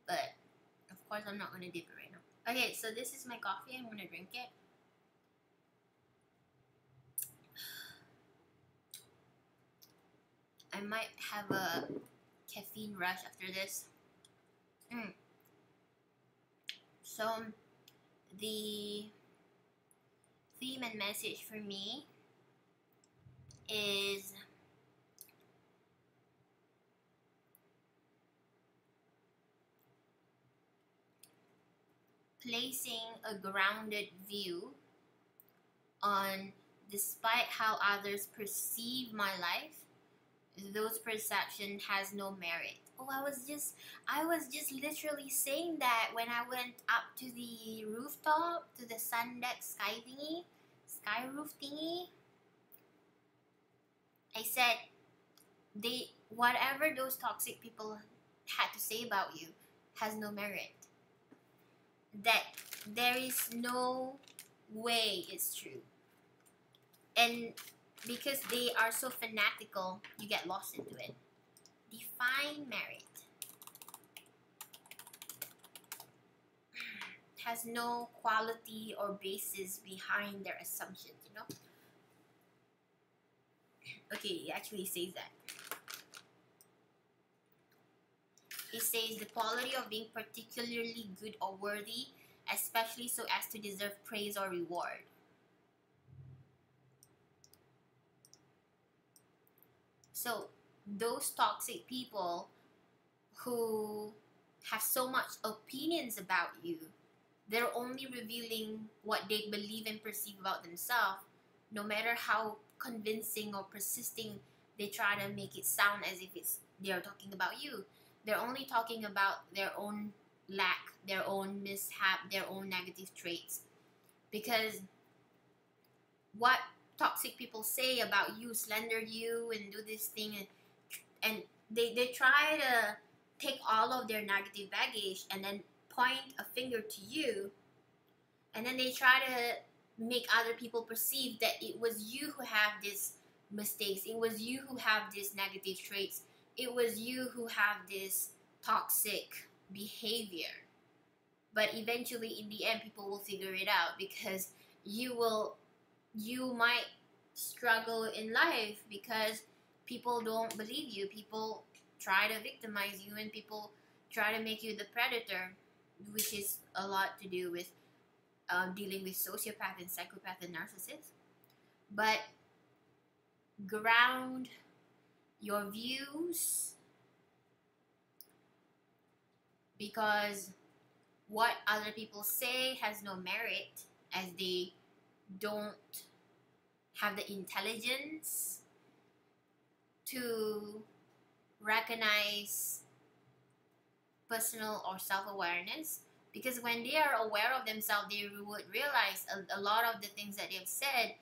but of course I'm not gonna dip it right now. Okay, so this is my coffee. I'm gonna drink it. I might have a caffeine rush after this. So the theme and message for me is placing a grounded view on, despite how others perceive my life, those perception has no merit. Oh, I was just literally saying that when I went up to the rooftop, to the sun deck sky roof thingy. I said, whatever those toxic people had to say about you has no merit. That there is no way it's true. And because they are so fanatical, you get lost into it. Define merit. Has no quality or basis behind their assumptions, you know? Okay, it actually says that. It says the quality of being particularly good or worthy, especially so as to deserve praise or reward. So those toxic people who have so much opinions about you, they're only revealing what they believe and perceive about themselves, no matter how convincing or persisting they try to make it sound as if they're talking about you. They're only talking about their own lack, their own mishap, their own negative traits. Because what toxic people say about you, slander you, and do this thing, and they try to take all of their negative baggage and then point a finger to you, and then they try to make other people perceive that it was you who have these mistakes, it was you who have these negative traits, it was you who have this toxic behavior. But eventually, in the end, people will figure it out, because you might struggle in life because people don't believe you, people try to victimize you, and people try to make you the predator, which is a lot to do with dealing with sociopath and psychopath and narcissists. But ground your views, because what other people say has no merit, as they don't have the intelligence to recognize personal or self-awareness. Because when they are aware of themselves, they would realize a lot of the things that they've said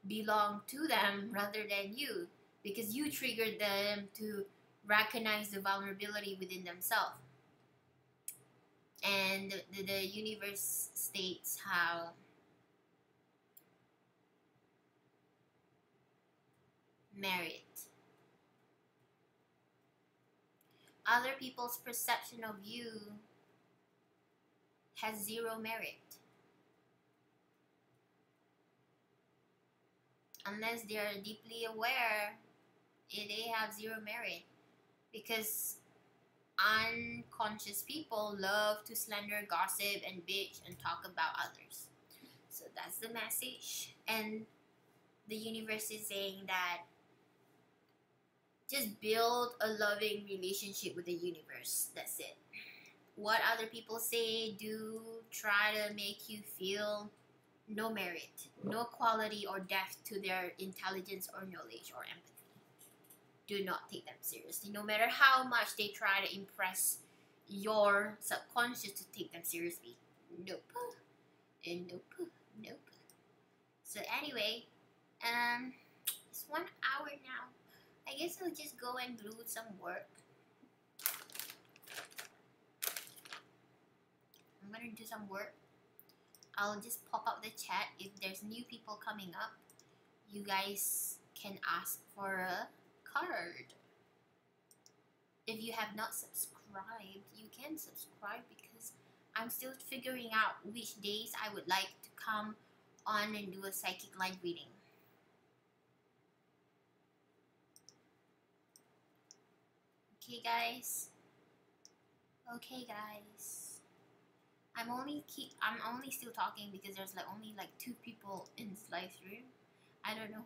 belong to them rather than you, because you triggered them to recognize the vulnerability within themselves. And the universe states how merit, other people's perception of you has zero merit unless they are deeply aware. They have zero merit, because unconscious people love to slander, gossip, and bitch and talk about others. So that's the message. And the universe is saying that just build a loving relationship with the universe. That's it. What other people say, do, try to make you feel no merit, no quality or depth to their intelligence or knowledge or empathy. Do not take them seriously, no matter how much they try to impress your subconscious to take them seriously. Nope. And nope. So anyway, it's 1 hour now. I guess I'll just go and do some work. I'm gonna do some work. I'll just pop up the chat. If there's new people coming up, you guys can ask for a card. If you have not subscribed, you can subscribe because I'm still figuring out which days I would like to come on and do a psychic live reading. Okay guys. I'm only still talking because there's like only like 2 people in this live stream. I don't know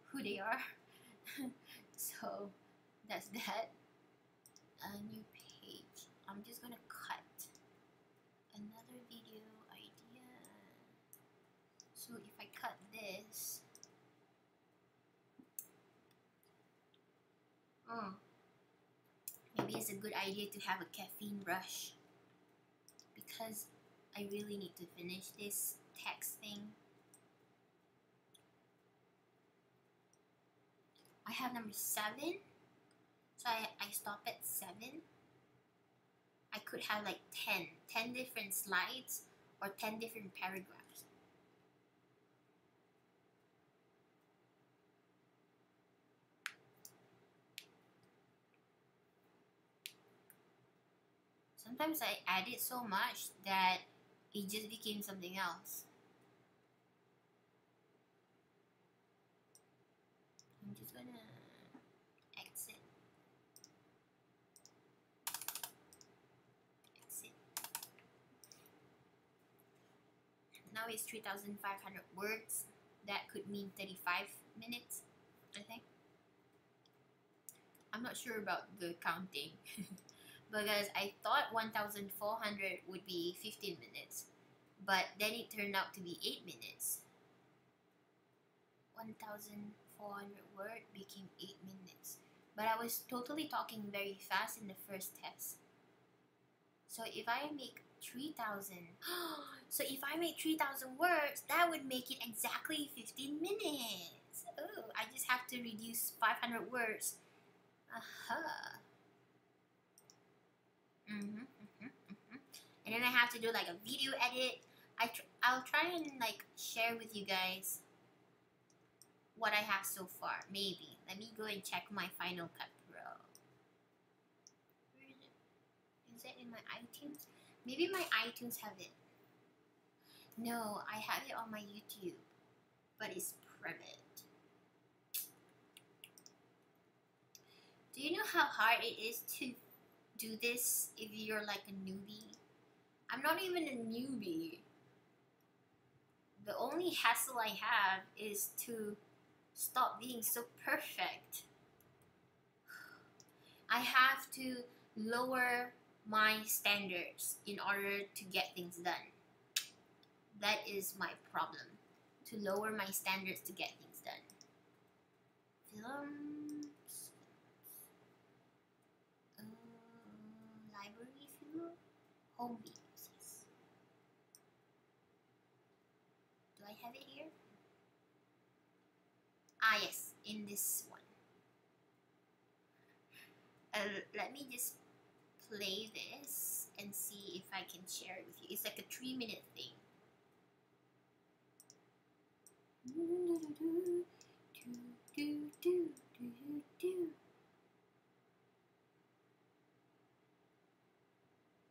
who they are. So that's that. A new page. I'm just gonna cut another video idea. So if I cut this, maybe it's a good idea to have a caffeine rush because I really need to finish this text thing. I have number 7, so I stop at 7. I could have like 10 different slides or 10 different paragraphs. Sometimes I add it so much that it just became something else. I'm just gonna exit. Now it's 3,500 words. That could mean 35 minutes, I think. I'm not sure about the counting because I thought 1,400 would be 15 minutes, but then it turned out to be 8 minutes. 1,400 word became 8 minutes, but I was totally talking very fast in the first test. So if I make 3,000, so if I make 3,000 words, that would make it exactly 15 minutes. Oh, I just have to reduce 500 words. And then I have to do like a video edit. I'll try and like share with you guys what I have so far. Maybe. Let me go and check my Final Cut Pro. Where is it? Is it in my iTunes? Maybe my iTunes have it. No, I have it on my YouTube, but it's private. Do you know how hard it is to do this if you're like a newbie? I'm not even a newbie. The only hassle I have is to stop being so perfect. I have to lower my standards in order to get things done. That is my problem. To lower my standards to get things done. Films. Library film. Home videos. Yes. Do I have it here? Ah, yes, in this one. Let me just play this and see if I can share it with you. It's like a 3-minute thing.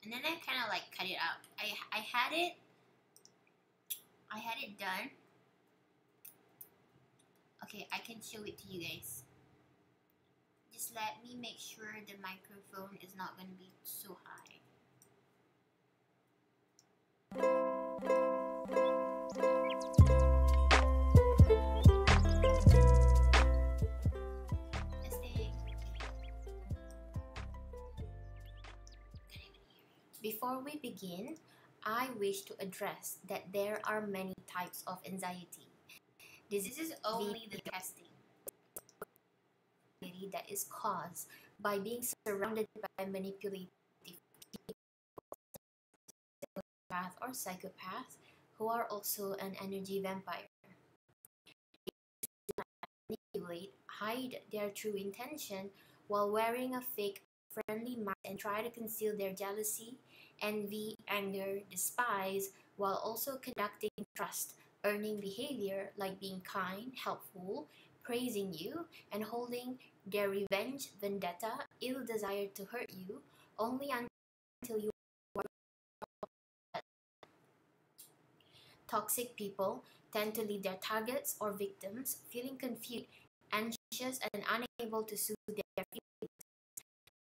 And then I kind of like cut it out. I had it done. Okay, I can show it to you guys. Just let me make sure the microphone is not going to be so high. Testing. Before we begin, I wish to address that there are many types of anxiety. This is only the testing that is caused by being surrounded by manipulative or psychopaths who are also an energy vampire. They manipulate, hide their true intention while wearing a fake friendly mask and try to conceal their jealousy, envy, anger, despise, while also conducting trust earning behavior like being kind, helpful, praising you, and holding their revenge, vendetta, ill desire to hurt you only until you are. Toxic people tend to leave their targets or victims feeling confused, anxious, and unable to soothe their feelings,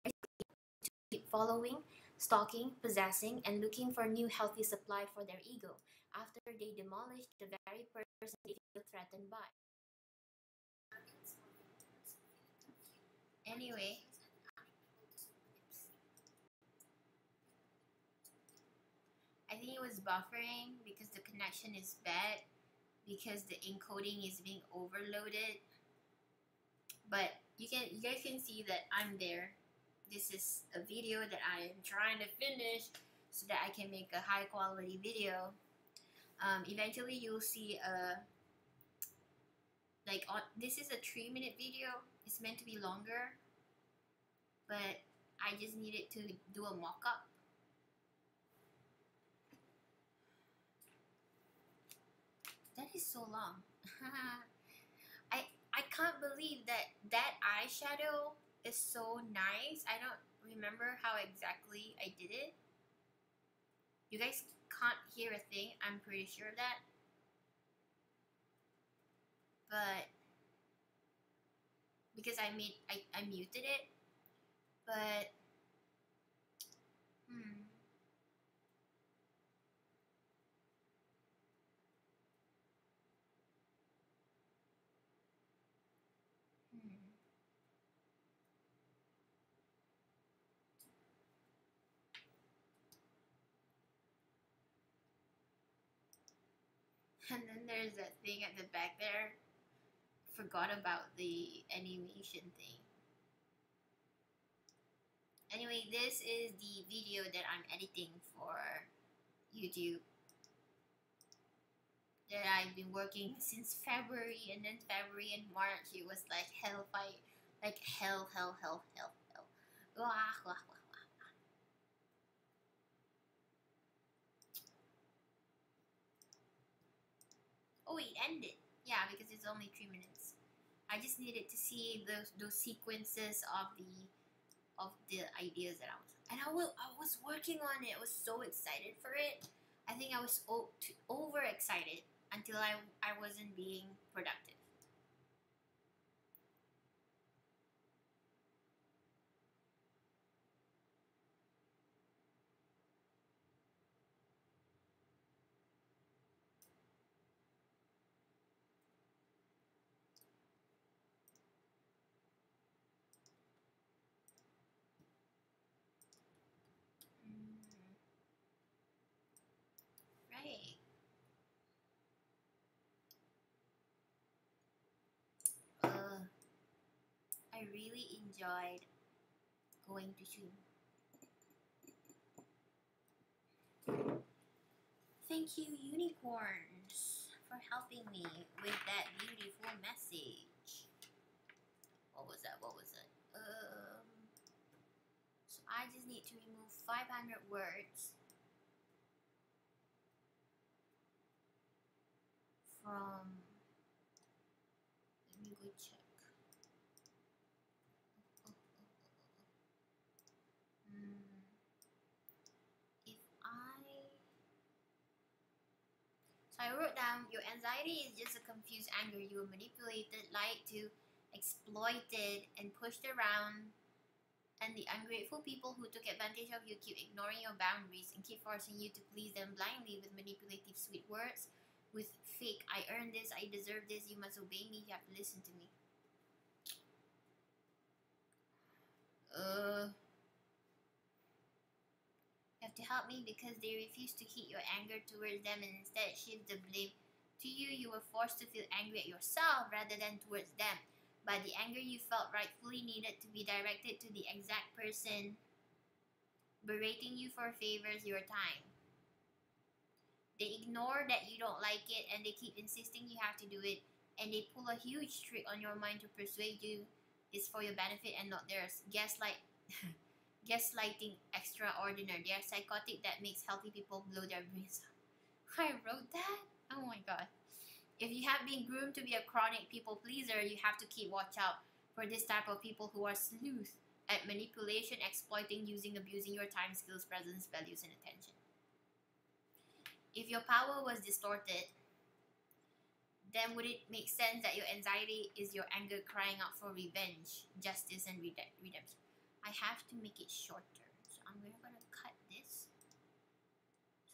to keep following, stalking, possessing, and looking for new healthy supply for their ego after they demolish the very person they feel threatened by. Anyway, I think it was buffering because the connection is bad, because the encoding is being overloaded. But you guys can see that I'm there. This is a video that I am trying to finish so that I can make a high quality video. Eventually you'll see this is a 3-minute video. It's meant to be longer, but I just needed to do a mock-up. That is so long. I can't believe that eyeshadow is so nice. I don't remember how exactly I did it. You guys can't hear a thing, I'm pretty sure of that. But because I muted it. But And then there's that thing at the back there. Forgot about the animation thing. Anyway, this is the video that I'm editing for YouTube. That I've been working since February, and then February and March it was like hell fight. Like hell. Wah, wah, wah. Oh, it ended. Yeah, because it's only 3 minutes. I just needed to see those sequences of the ideas that I was working on it. I was so excited for it. I think I was over excited until I wasn't being productive. Right. I really enjoyed going to swim. Thank you, unicorns, for helping me with that beautiful message. What was that? So I just need to remove 500 words from. Let me go check. So I wrote down, your anxiety is just a confused anger. You were manipulated, lied to, exploited, and pushed around. And the ungrateful people who took advantage of you keep ignoring your boundaries and keep forcing you to please them blindly with manipulative sweet words, with fake, I earned this, I deserve this, you must obey me, you have to listen to me. You have to help me because they refuse to heed your anger towards them and instead shift the blame to you. You were forced to feel angry at yourself rather than towards them. But the anger you felt rightfully needed to be directed to the exact person berating you for favors your time. They ignore that you don't like it and they keep insisting you have to do it, and they pull a huge trick on your mind to persuade you it's for your benefit and not theirs. Gaslighting extraordinary. They are psychotic that makes healthy people blow their brains out. I wrote that? Oh my god. If you have been groomed to be a chronic people pleaser, you have to keep watch out for this type of people who are sleuth at manipulation, exploiting, using, abusing your time, skills, presence, values, and attention. If your power was distorted, then would it make sense that your anxiety is your anger crying out for revenge, justice, and redemption? I have to make it shorter, so I'm gonna cut this.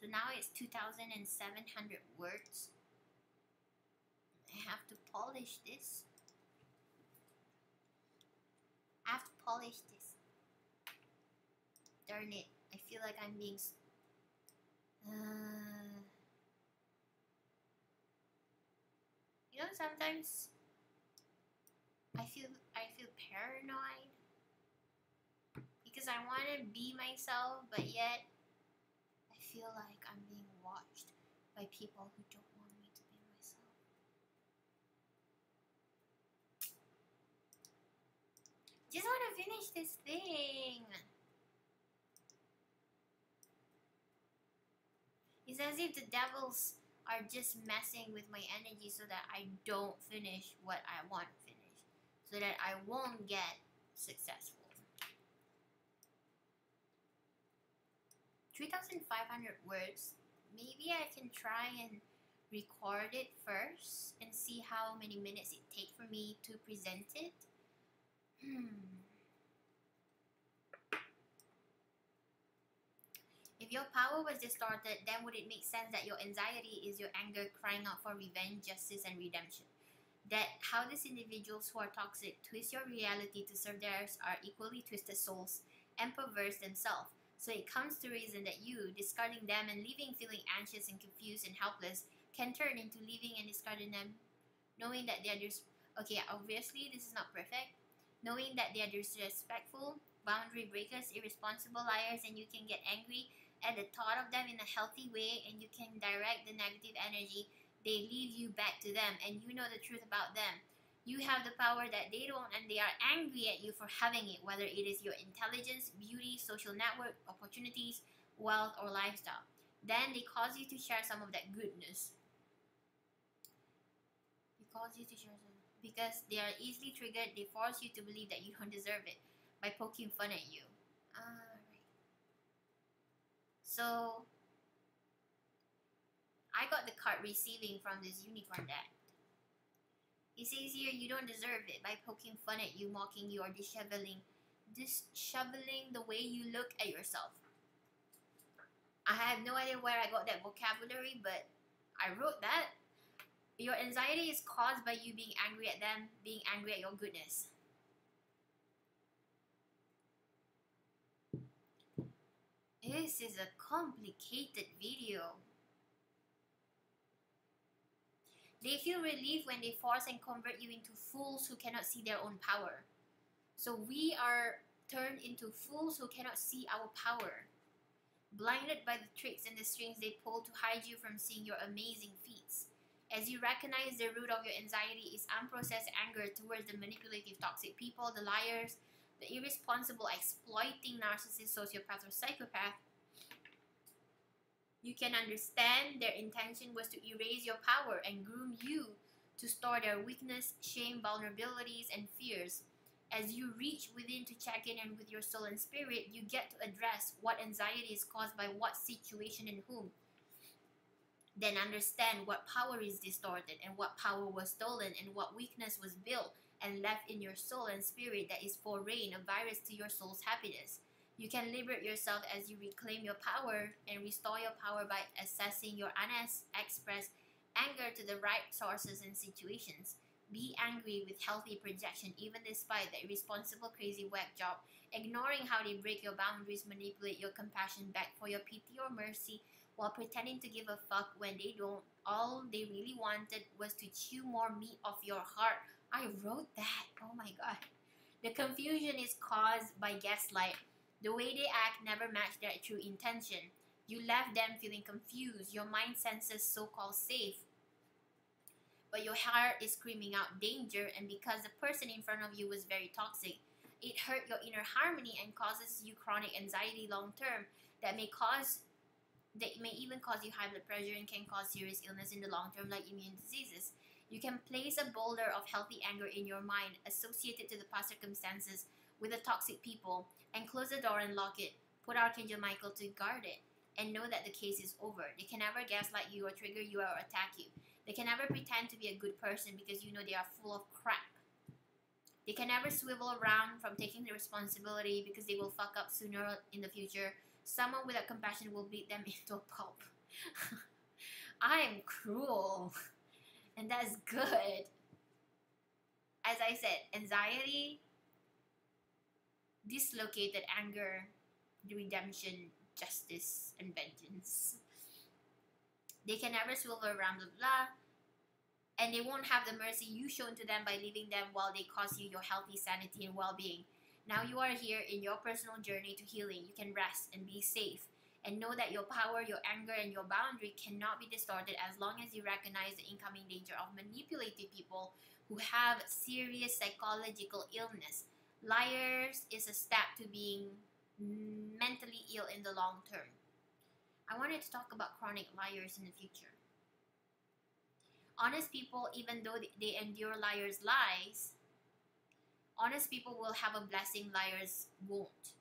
So now it's 2,700 words. I have to polish this. I have to polish this. Darn it. I feel like I'm being... you know, sometimes I feel paranoid because I want to be myself, but yet I feel like I'm being watched by people who don't want me to be myself. Just want to finish this thing. It's as if the devils are just messing with my energy so that I don't finish what I want to finish, so that I won't get successful. 3,500 words. Maybe I can try and record it first and see how many minutes it takes for me to present it. If your power was distorted, then would it make sense that your anxiety is your anger crying out for revenge, justice, and redemption? That how these individuals who are toxic twist your reality to serve theirs are equally twisted souls and perverse themselves. So it comes to reason that you, discarding them and leaving feeling anxious and confused and helpless, can turn into leaving and discarding them, knowing that they are okay, obviously this is not perfect. Knowing that they are disrespectful, boundary breakers, irresponsible liars, and you can get angry at the thought of them in a healthy way, and you can direct the negative energy they leave you back to them, and you know the truth about them. You have the power that they don't, and they are angry at you for having it, whether it is your intelligence, beauty, social network, opportunities, wealth, or lifestyle. Then they cause you to share some of that goodness. Because they are easily triggered, they force you to believe that you don't deserve it by poking fun at you. Alright. So, I got the card receiving from this unicorn deck. It says here, you don't deserve it by poking fun at you, mocking you, or disheveling the way you look at yourself. I have no idea where I got that vocabulary, but I wrote that. Your anxiety is caused by you being angry at them, being angry at your goodness. This is a complicated video. They feel relief when they force and convert you into fools who cannot see their own power. So we are turned into fools who cannot see our power, blinded by the tricks and the strings they pull to hide you from seeing your amazing feats. As you recognize the root of your anxiety is unprocessed anger towards the manipulative, toxic people, the liars, the irresponsible, exploiting narcissist, sociopath, or psychopath, you can understand their intention was to erase your power and groom you to store their weakness, shame, vulnerabilities, and fears. As you reach within to check in and with your soul and spirit, you get to address what anxiety is caused by what situation and whom. Then understand what power is distorted and what power was stolen and what weakness was built and left in your soul and spirit that is foreign, a virus to your soul's happiness. You can liberate yourself as you reclaim your power and restore your power by assessing your unexpressed anger to the right sources and situations. Be angry with healthy projection even despite the irresponsible, crazy whack job, ignoring how they break your boundaries, manipulate your compassion back for your pity or mercy, while pretending to give a fuck when they don't. All they really wanted was to chew more meat off your heart. I wrote that. Oh my god. The confusion is caused by gaslight. The way they act never matched their true intention. You left them feeling confused. Your mind senses so-called safe, but your heart is screaming out danger, and because the person in front of you was very toxic, it hurt your inner harmony and causes you chronic anxiety long term that may cause They may even cause you high blood pressure and can cause serious illness in the long term, like immune diseases. You can place a boulder of healthy anger in your mind associated to the past circumstances with the toxic people and close the door and lock it. Put Archangel Michael to guard it and know that the case is over. They can never gaslight you or trigger you or attack you. They can never pretend to be a good person because you know they are full of crap. They can never swivel around from taking the responsibility because they will fuck up sooner in the future. Someone without compassion will beat them into a pulp. I am cruel. And that's good. As I said, anxiety, dislocated anger, redemption, justice, and vengeance. They can never swivel around, blah, blah. And they won't have the mercy you shown to them by leaving them while they cost you your healthy sanity and well-being. Now you are here in your personal journey to healing. You can rest and be safe and know that your power, your anger, and your boundary cannot be distorted as long as you recognize the incoming danger of manipulative people who have serious psychological illness. Liars is a step to being mentally ill in the long term. I wanted to talk about chronic liars in the future. Honest people, even though they endure liars' lies, honest people will have a blessing liars won't.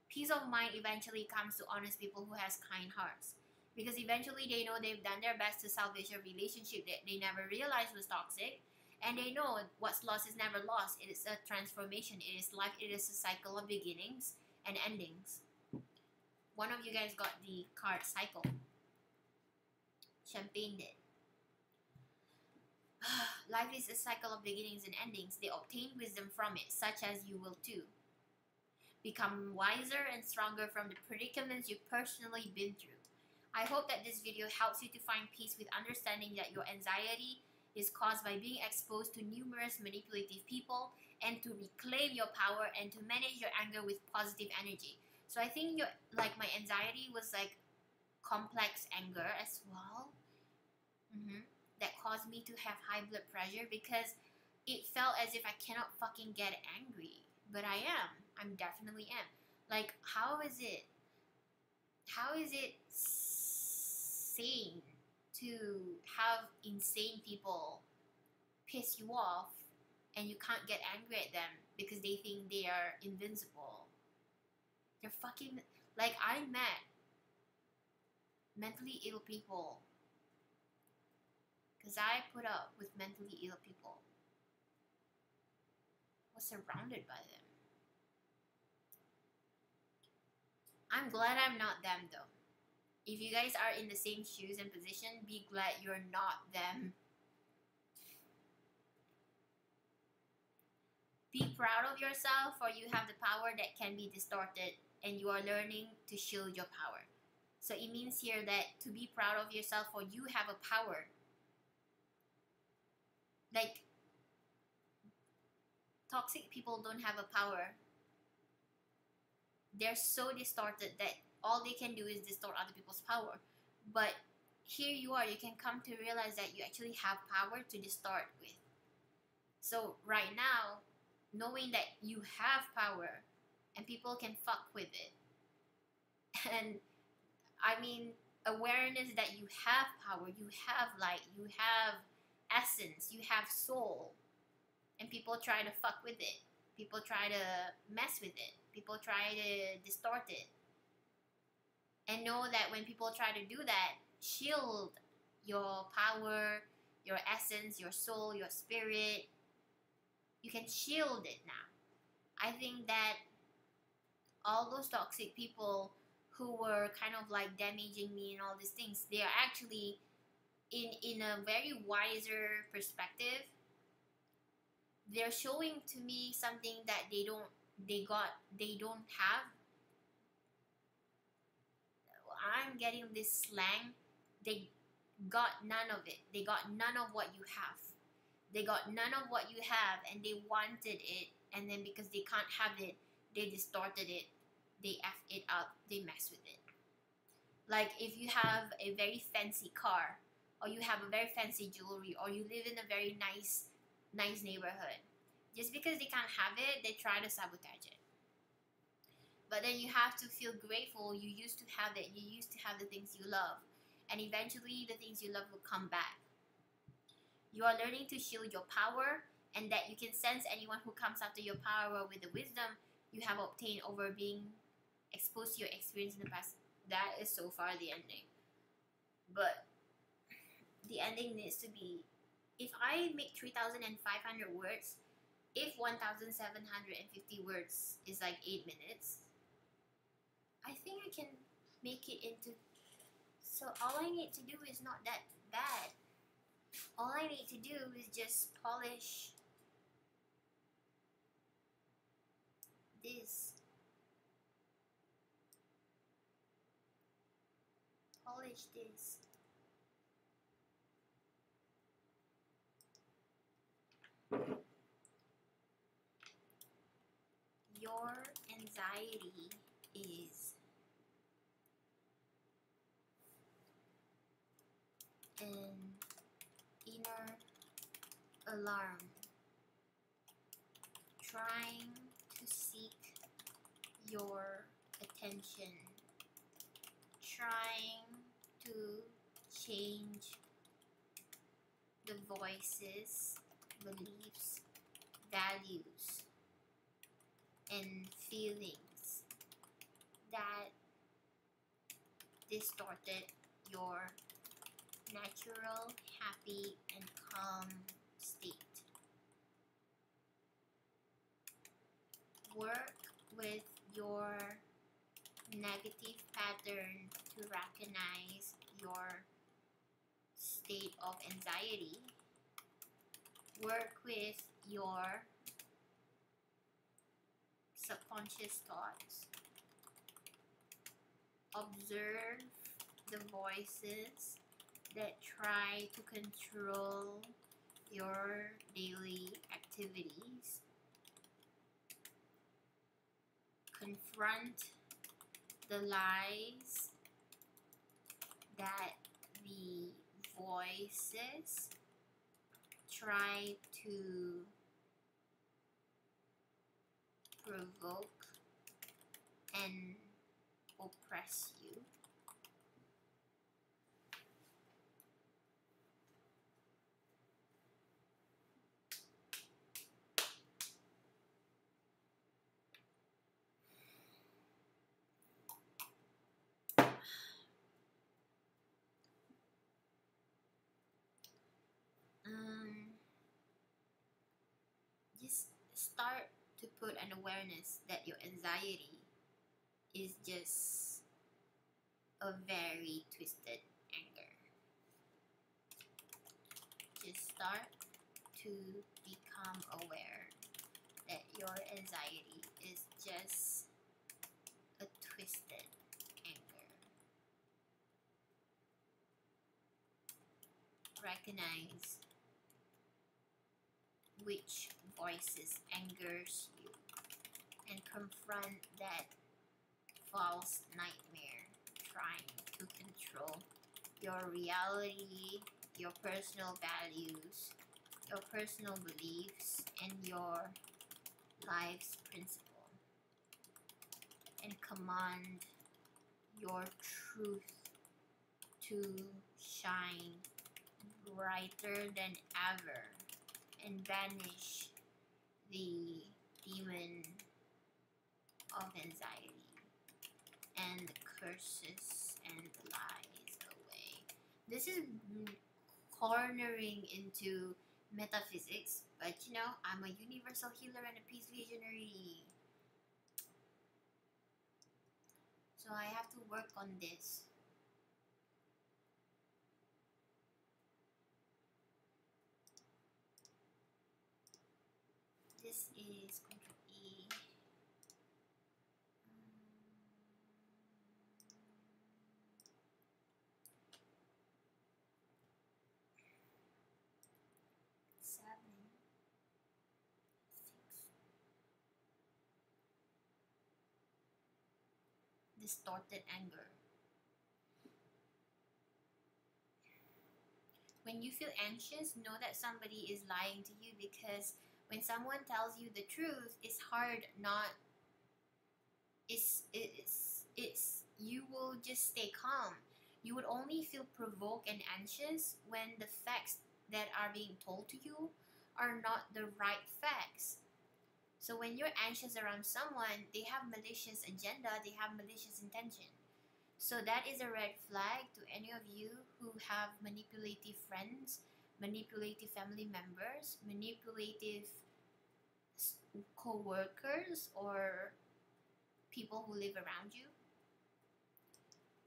Peace of mind eventually comes to honest people who has kind hearts. Because eventually they know they've done their best to salvage a relationship that they never realized was toxic. And they know what's lost is never lost. It is a transformation. It is life. It is a cycle of beginnings and endings. One of you guys got the card cycle. Champagne did. Life is a cycle of beginnings and endings. They obtain wisdom from it, such as you will too. Become wiser and stronger from the predicaments you've personally been through. I hope that this video helps you to find peace with understanding that your anxiety is caused by being exposed to numerous manipulative people and to reclaim your power and to manage your anger with positive energy. So I think my anxiety was like complex anger as well. That caused me to have high blood pressure because it felt as if I cannot fucking get angry. But I am. I'm definitely am. Like, how is it sane to have insane people piss you off and you can't get angry at them because they think they are invincible? They're fucking, like, I met mentally ill people because I put up with mentally ill people. I was surrounded by them. I'm glad I'm not them though. If you guys are in the same shoes and position, be glad you're not them. Be proud of yourself, for you have the power that can be distorted and you are learning to shield your power. So it means here that to be proud of yourself, for you have a power. Like, toxic people don't have a power. They're so distorted that all they can do is distort other people's power. But here you are, you can come to realize that you actually have power to distort with. So right now, knowing that you have power and people can fuck with it, and I mean awareness that you have power, you have light, you have essence, you have soul, and people try to fuck with it, people try to mess with it, people try to distort it. And know that when people try to do that, shield your power, your essence, your soul, your spirit. You can shield it now. I think that all those toxic people who were kind of like damaging me and all these things, they are actually in a very wiser perspective. They're showing to me something that they don't have. I'm getting this slang. They got none of it. They got none of what you have. They got none of what you have, and they wanted it, and then because they can't have it, they distorted it, they effed it up, they mess with it. Like, if you have a very fancy car, or you have a very fancy jewelry, or you live in a very nice neighborhood, just because they can't have it, they try to sabotage it. But then you have to feel grateful. You used to have it. You used to have the things you love. And eventually the things you love will come back. You are learning to shield your power, and that you can sense anyone who comes after your power with the wisdom you have obtained over being exposed to your experience in the past. That is so far the ending. But the ending needs to be, if I make 3,500 words, if 1,750 words is like 8 minutes, I think I can make it into, so all I need to do is not that bad. All I need to do is just polish this. Polish this. Your anxiety is an inner alarm trying to seek your attention, trying to change the voices, beliefs, values, and feelings that distorted your natural, happy, and calm state. Work with your negative pattern to recognize your state of anxiety. Work with your subconscious thoughts. Observe the voices that try to control your daily activities. Confront the lies that the voices try to provoke and oppress you. Just start to put an awareness that your anxiety is just a very twisted anger. Just start to become aware that your anxiety is just a twisted anger. Recognize which voices angers you and confront that false nightmare trying to control your reality, your personal values, your personal beliefs, and your life's principle. And command your truth to shine brighter than ever and banish the demon of anxiety and the curses and the lies away. This is cornering into metaphysics, but you know, I'm a universal healer and a peace visionary. So I have to work on this. This is Control E. Seven, 6. Distorted anger. When you feel anxious, know that somebody is lying to you, because when someone tells you the truth, it's hard not it's you will just stay calm. You would only feel provoked and anxious when the facts that are being told to you are not the right facts. So when you're anxious around someone, they have malicious agenda, they have malicious intention. So that is a red flag to any of you who have manipulative friends, manipulative family members, manipulative co-workers, or people who live around you.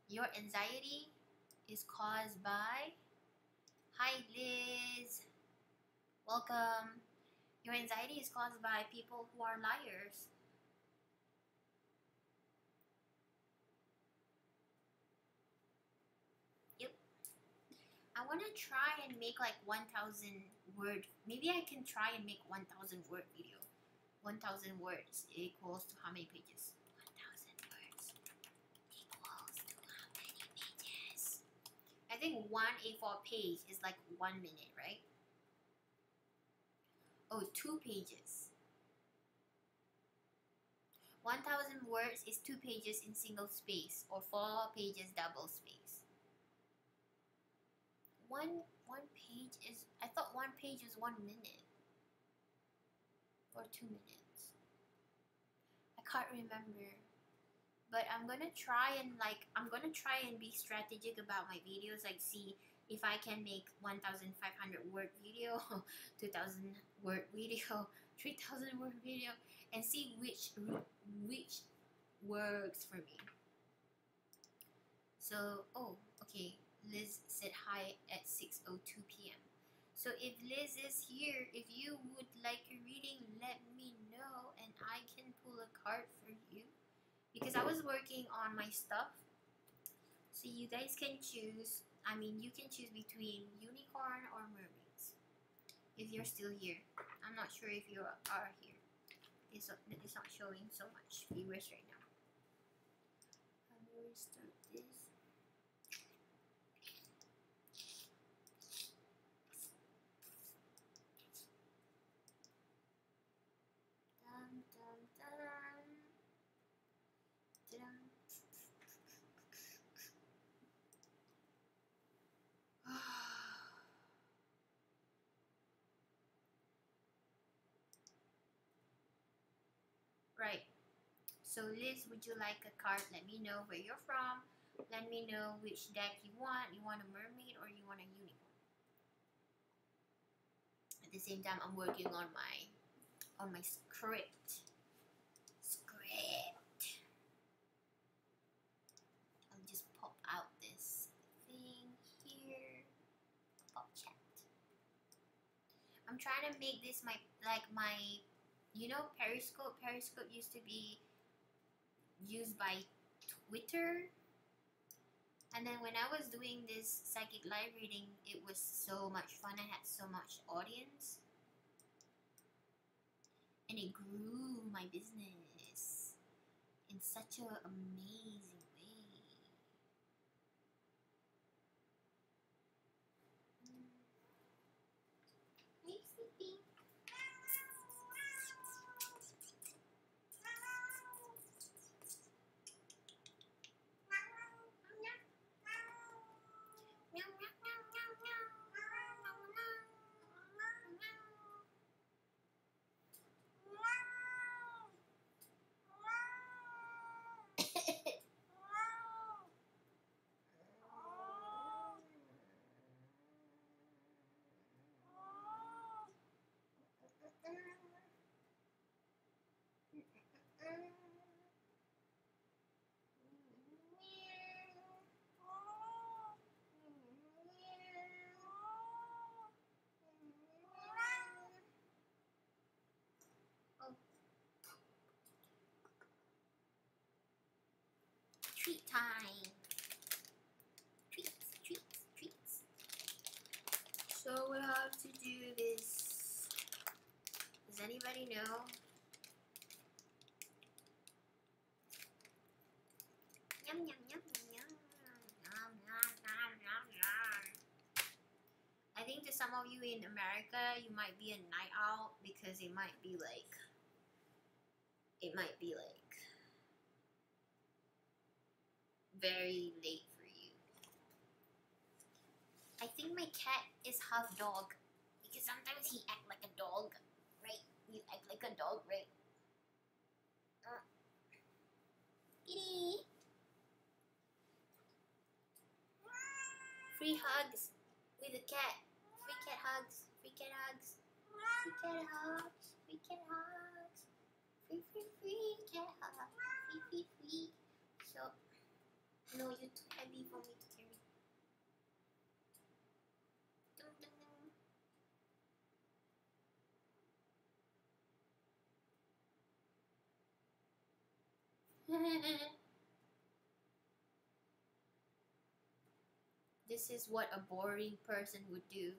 Your anxiety is caused by... Hi Liz, welcome. Your anxiety is caused by people who are liars. Yep. I want to try and make like 1,000 word. Maybe I can try and make 1,000 word video. 1,000 words equals to how many pages? 1,000 words equals to how many pages? I think one A4 page is like 1 minute, right? Oh, 2 pages. 1,000 words is 2 pages in single space, or 4 pages double space. One page is... I thought 1 page was 1 minute. Or 2 minutes. I can't remember. But I'm gonna try and be strategic about my videos. Like, see if I can make 1,500 word video, 2,000 word video, 3,000 word video, and see which works for me. So, oh, okay. Liz said hi at 6:02 p.m. So if Liz is here, if you would like a reading, let me know and I can pull a card for you. Because I was working on my stuff. So you guys can choose. I mean, you can choose between unicorn or mermaids. If you're still here. I'm not sure if you are here. It's not showing so much viewers right now. I'm going to restart this. Dum, dum, dum. Dum. Right. So Liz, would you like a card? Let me know where you're from. Let me know which deck you want. You want a mermaid or you want a unicorn? At the same time, I'm working on my script. I'll just pop out this thing here. Pop chat. I'm trying to make this my you know, Periscope. Periscope used to be used by Twitter. And then when I was doing this psychic live reading, it was so much fun. I had so much audience. And it grew my business in such an amazing way. Hey, sleeping. Treat time. Treats. So we have to do this. Does anybody know? Yum, yum, yum, yum. Yum, yum, yum, yum, yum. I think to some of you in America, you might be a night owl because it might be like very late for you. I think my cat is half dog because sometimes he act like a dog, right? You act like a dog, right? Kitty. Free hugs with the cat. Free cat hugs. Free cat hugs. Free cat hugs. Free cat hugs. Free cat hugs. Free. So, no, you're too heavy for me to carry. Dum, dum, dum. This is what a boring person would do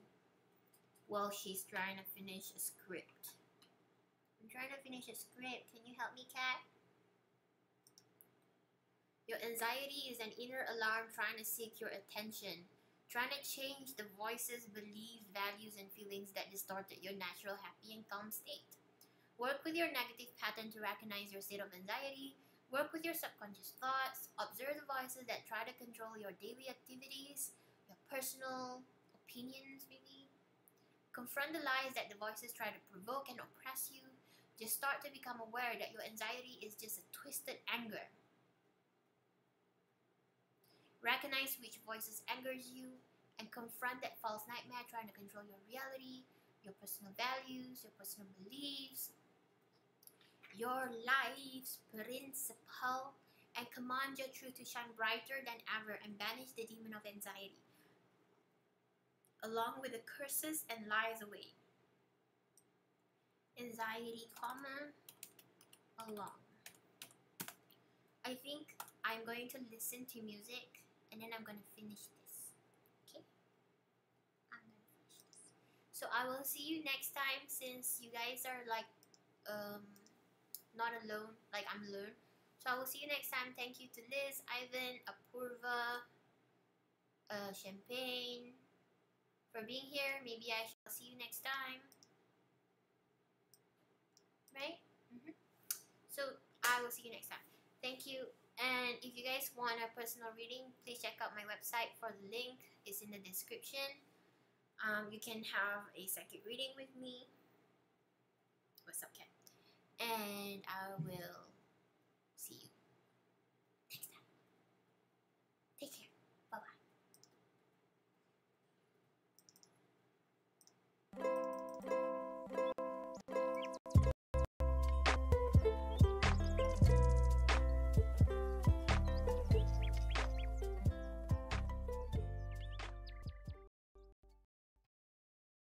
while she's trying to finish a script. I'm trying to finish a script. Can you help me, cat? Your anxiety is an inner alarm trying to seek your attention, trying to change the voices, beliefs, values, and feelings that distorted your natural happy and calm state. Work with your negative pattern to recognize your state of anxiety. Work with your subconscious thoughts. Observe the voices that try to control your daily activities, your personal opinions, maybe. Confront the lies that the voices try to provoke and oppress you. Just start to become aware that your anxiety is just a twisted anger. Recognize which voices angers you and confront that false nightmare trying to control your reality, your personal values, your personal beliefs, your life's principle, and command your truth to shine brighter than ever and banish the demon of anxiety, along with the curses and lies away. Anxiety, along. I think I'm going to listen to music and then I'm going to finish this. Okay? I'm going to finish this. So I will see you next time, since you guys are like not alone, like I'm alone. So I will see you next time. Thank you to Liz, Ivan, Apurva, Champagne for being here. Maybe I shall see you next time. Right? So I will see you next time. Thank you. And if you guys want a personal reading, please check out my website for the link. It's in the description. You can have a psychic reading with me. What's up, cat? And I will